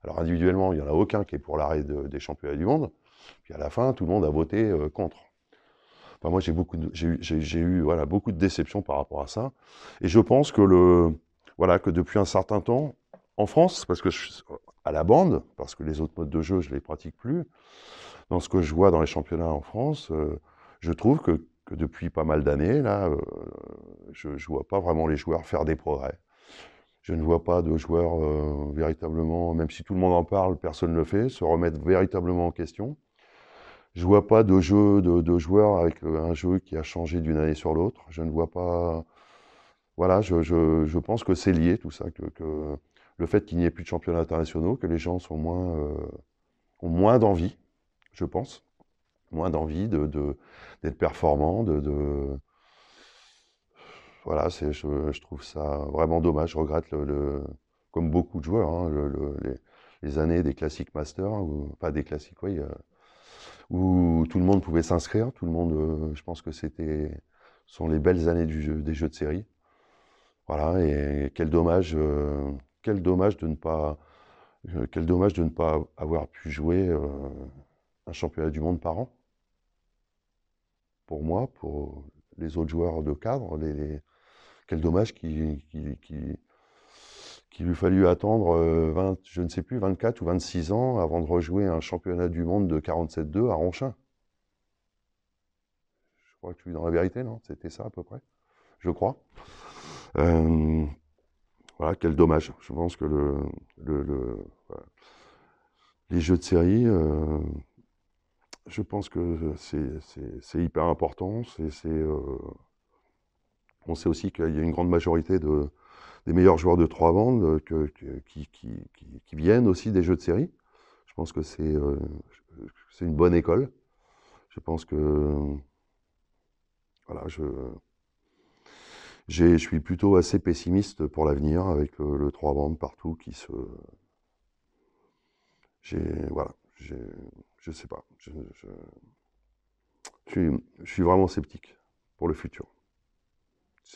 Alors individuellement, il n'y en a aucun qui est pour l'arrêt des championnats du monde, puis à la fin, tout le monde a voté contre. Enfin, moi, j'ai eu voilà, beaucoup de déceptions par rapport à ça. Et je pense que, voilà, que depuis un certain temps, en France, parce que je suis à la bande, parce que les autres modes de jeu, je ne les pratique plus, dans ce que je vois dans les championnats en France, je trouve que depuis pas mal d'années, là, je ne vois pas vraiment les joueurs faire des progrès. Je ne vois pas de joueurs véritablement, même si tout le monde en parle, personne ne le fait, se remettre véritablement en question. Je ne vois pas de jeu de joueurs avec un jeu qui a changé d'une année sur l'autre. Je ne vois pas. Voilà, je pense que c'est lié tout ça, que le fait qu'il n'y ait plus de championnats internationaux, que les gens ont moins d'envie, je pense, moins d'envie d'être performants, voilà, je trouve ça vraiment dommage. Je regrette comme beaucoup de joueurs, hein, les années des classiques masters, ou pas des classiques, oui. Où tout le monde pouvait s'inscrire, tout le monde, je pense que sont les belles années des jeux de série. Voilà, et quel dommage de ne pas avoir pu jouer un championnat du monde par an. Pour moi, pour les autres joueurs de cadre, quel dommage qu'il lui fallu attendre 20, je ne sais plus, 24 ou 26 ans avant de rejouer un championnat du monde de 47-2 à Ronchin. Je crois que tu es dans la vérité, non? C'était ça à peu près, je crois. Voilà, quel dommage. Je pense que voilà. Les jeux de série, je pense que c'est hyper important. On sait aussi qu'il y a une grande majorité des meilleurs joueurs de trois bandes qui viennent aussi des jeux de série. Je pense que c'est une bonne école. Je pense que voilà, je suis plutôt assez pessimiste pour l'avenir avec le 3 bandes partout voilà, je sais pas. Je suis vraiment sceptique pour le futur.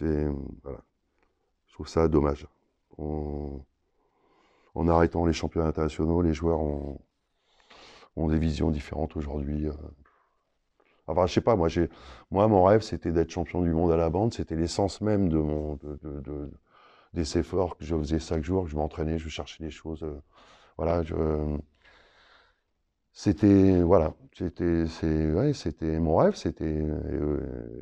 Voilà, je trouve ça dommage. En arrêtant les championnats internationaux, les joueurs ont des visions différentes aujourd'hui. Enfin, je sais pas, moi, mon rêve, c'était d'être champion du monde à la bande. C'était l'essence même des efforts que je faisais chaque jour, que je m'entraînais, je cherchais des choses. Voilà, voilà, c'était mon rêve.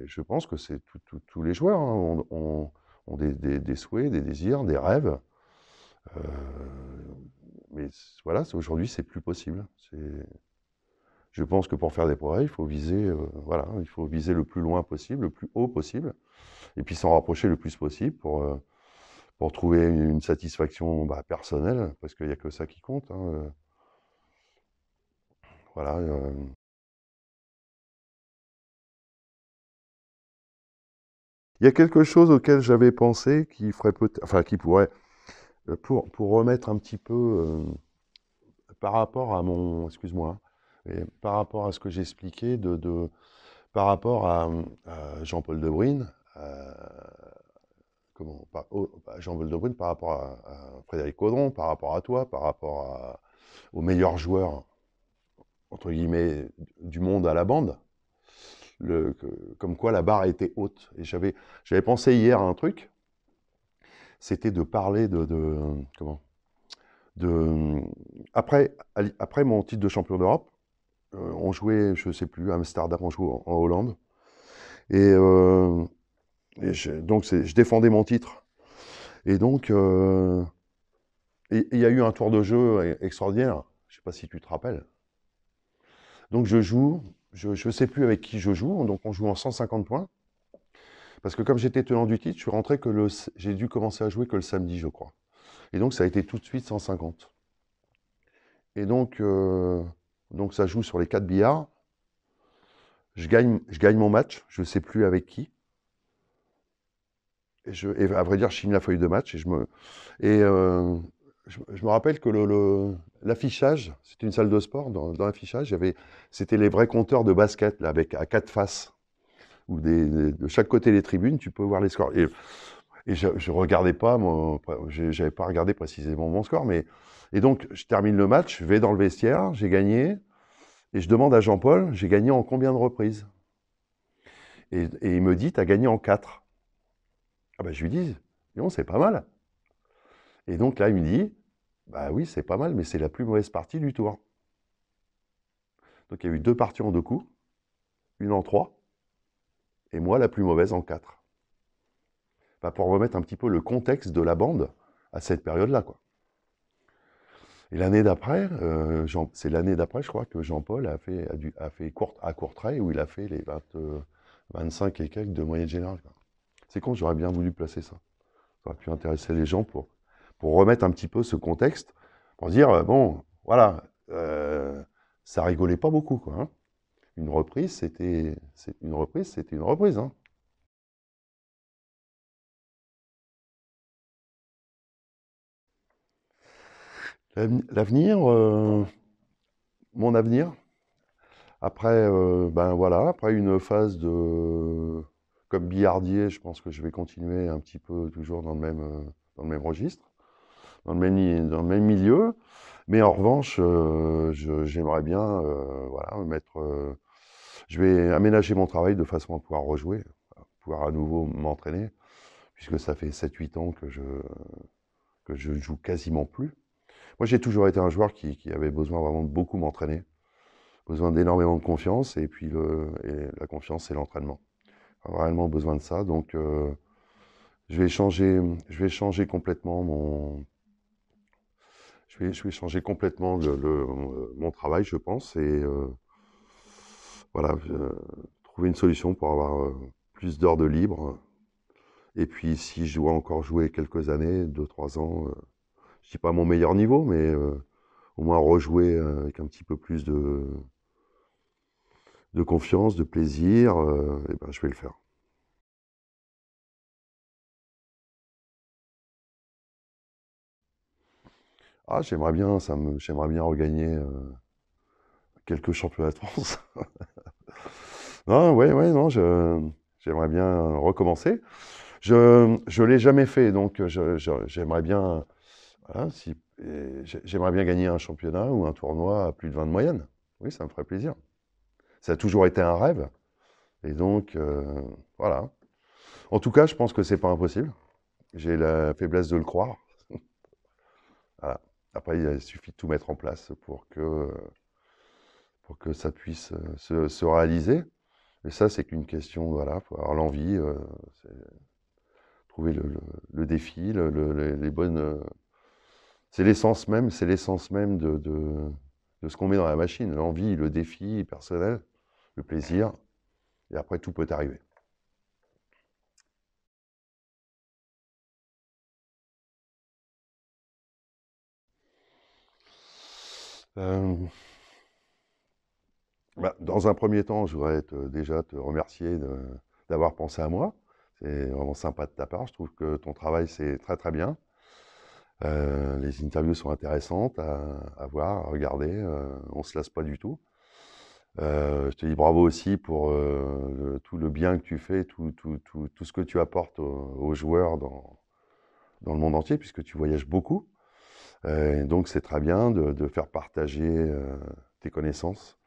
Je pense que c'est tous les joueurs hein, ont des souhaits, des désirs, des rêves. Euh, mais voilà, aujourd'hui, c'est plus possible. Je pense que pour faire des progrès, il faut viser, voilà, il faut viser le plus loin possible, le plus haut possible, et puis s'en rapprocher le plus possible pour trouver une satisfaction personnelle, parce qu'il n'y a que ça qui compte. Hein, voilà. Il y a quelque chose auquel j'avais pensé qui ferait enfin qui pourrait, pour remettre un petit peu par rapport à excuse-moi, et par rapport à ce que j'expliquais par rapport à Jean-Paul Debrine, Jean-Paul De Bruyne, par rapport à Frédéric Caudron, par rapport à toi, par rapport aux meilleurs joueurs, entre guillemets, du monde à la bande, comme quoi la barre était haute. Et j'avais pensé hier à un truc, c'était de parler après mon titre de champion d'Europe, on jouait, je ne sais plus, à Amsterdam, on jouait en Hollande. Donc, je défendais mon titre. Et donc, il y a eu un tour de jeu extraordinaire. Je ne sais pas si tu te rappelles. Donc, je joue. Je ne sais plus avec qui je joue. Donc, on joue en 150 points. Parce que comme j'étais tenant du titre, je suis rentré j'ai dû commencer à jouer que le samedi, je crois. Et donc, ça a été tout de suite 150. Et donc ça joue sur les 4 billards. Je gagne mon match. Je ne sais plus avec qui. Et à vrai dire, je signe la feuille de match je me rappelle que l'affichage, c'était une salle de sport, dans l'affichage, c'était les vrais compteurs de basket, là, à 4 faces, où de chaque côté des tribunes, tu peux voir les scores. Et je regardais pas, j'avais pas regardé précisément mon score, et donc, je termine le match, je vais dans le vestiaire, j'ai gagné, et je demande à Jean-Paul, j'ai gagné en combien de reprises? Et il me dit, tu as gagné en 4. Ah ben, je lui dis, non, c'est pas mal. Et donc là, il me dit, bah oui, c'est pas mal, mais c'est la plus mauvaise partie du tour. Donc il y a eu 2 parties en 2 coups, une en 3, et moi la plus mauvaise en 4. Bah, pour remettre un petit peu le contexte de la bande à cette période-là, quoi. Et l'année d'après, c'est l'année d'après, je crois, que Jean-Paul a fait à Courtrai, où il a fait les 25 et quelques de moyenne générale, quoi. C'est con, j'aurais bien voulu placer ça. Ça aurait pu intéresser les gens pour remettre un petit peu ce contexte, pour dire, bon, voilà, ça rigolait pas beaucoup, quoi, hein. Une reprise, c'était une reprise, hein. L'avenir, mon avenir, après, ben voilà, après une phase comme billardier, je pense que je vais continuer un petit peu toujours dans le même registre, dans le même milieu. Mais en revanche, j'aimerais bien, voilà, je vais aménager mon travail de façon à pouvoir rejouer, à pouvoir à nouveau m'entraîner, puisque ça fait 7-8 ans que je ne joue quasiment plus. Moi, j'ai toujours été un joueur qui avait besoin vraiment de beaucoup m'entraîner, besoin d'énormément de confiance, et puis la confiance, c'est l'entraînement. Vraiment besoin de ça. Donc, je vais changer complètement je vais changer complètement mon travail, je pense, et voilà, trouver une solution pour avoir plus d'heures de libre. Et puis, si je dois encore jouer quelques années, 2-3 ans, je dis pas mon meilleur niveau, mais au moins rejouer avec un petit peu plus de confiance, de plaisir, et ben, je vais le faire. Ah, j'aimerais bien regagner quelques championnats de France. Non, ouais, ouais, non, j'aimerais bien recommencer. Je l'ai jamais fait, donc j'aimerais bien, voilà, j'aimerais bien gagner un championnat ou un tournoi à plus de 20 de moyenne. Oui, ça me ferait plaisir. Ça a toujours été un rêve, et donc voilà. En tout cas, je pense que c'est pas impossible. J'ai la faiblesse de le croire. Voilà. Après, il suffit de tout mettre en place pour que ça puisse se réaliser. Et ça, c'est qu'une question, voilà, faut avoir l'envie, trouver le défi, les bonnes. C'est l'essence même de ce qu'on met dans la machine. L'envie, le défi personnel, le plaisir, et après tout peut arriver. Euh, Dans un premier temps, je voudrais déjà te remercier d'avoir pensé à moi. C'est vraiment sympa de ta part. Je trouve que ton travail, c'est très très bien. Les interviews sont intéressantes à voir, à regarder. On ne se lasse pas du tout. Je te dis bravo aussi pour tout le bien que tu fais, tout ce que tu apportes aux joueurs dans le monde entier, puisque tu voyages beaucoup. Et donc c'est très bien de faire partager tes connaissances,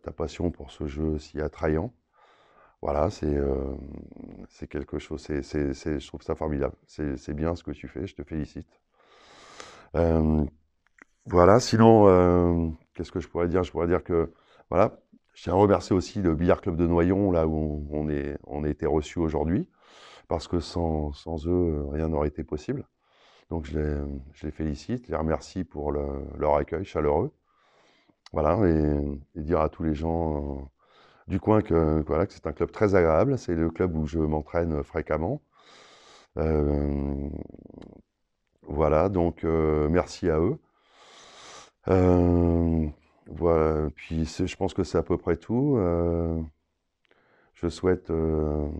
ta passion pour ce jeu si attrayant. Voilà, c'est quelque chose, je trouve ça formidable. C'est bien ce que tu fais, je te félicite. Euh, voilà, sinon, qu'est-ce que je pourrais dire? Je pourrais dire que, voilà, je tiens à remercier aussi le Billard Club de Noyon, là où on a été reçus aujourd'hui, parce que sans eux, rien n'aurait été possible. Donc je les félicite, les remercie pour leur accueil chaleureux. Voilà, et dire à tous les gens du coin voilà, que c'est un club très agréable. C'est le club où je m'entraîne fréquemment. Euh, voilà, donc merci à eux. Euh, voilà, puis je pense que c'est à peu près tout. Je souhaite, voilà,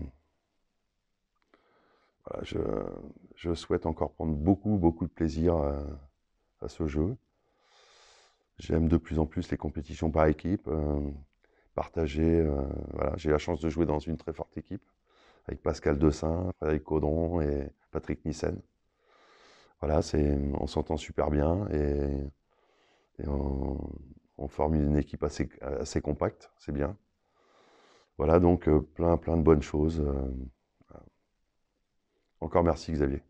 je souhaite encore prendre beaucoup de plaisir à ce jeu. J'aime de plus en plus les compétitions par équipe, partager. Voilà. J'ai la chance de jouer dans une très forte équipe avec Pascal Dessin, Frédéric Caudron et Patrick Nissen. Voilà, on s'entend super bien et on forme une équipe assez compacte, c'est bien. Voilà, donc plein de bonnes choses. Encore merci Xavier.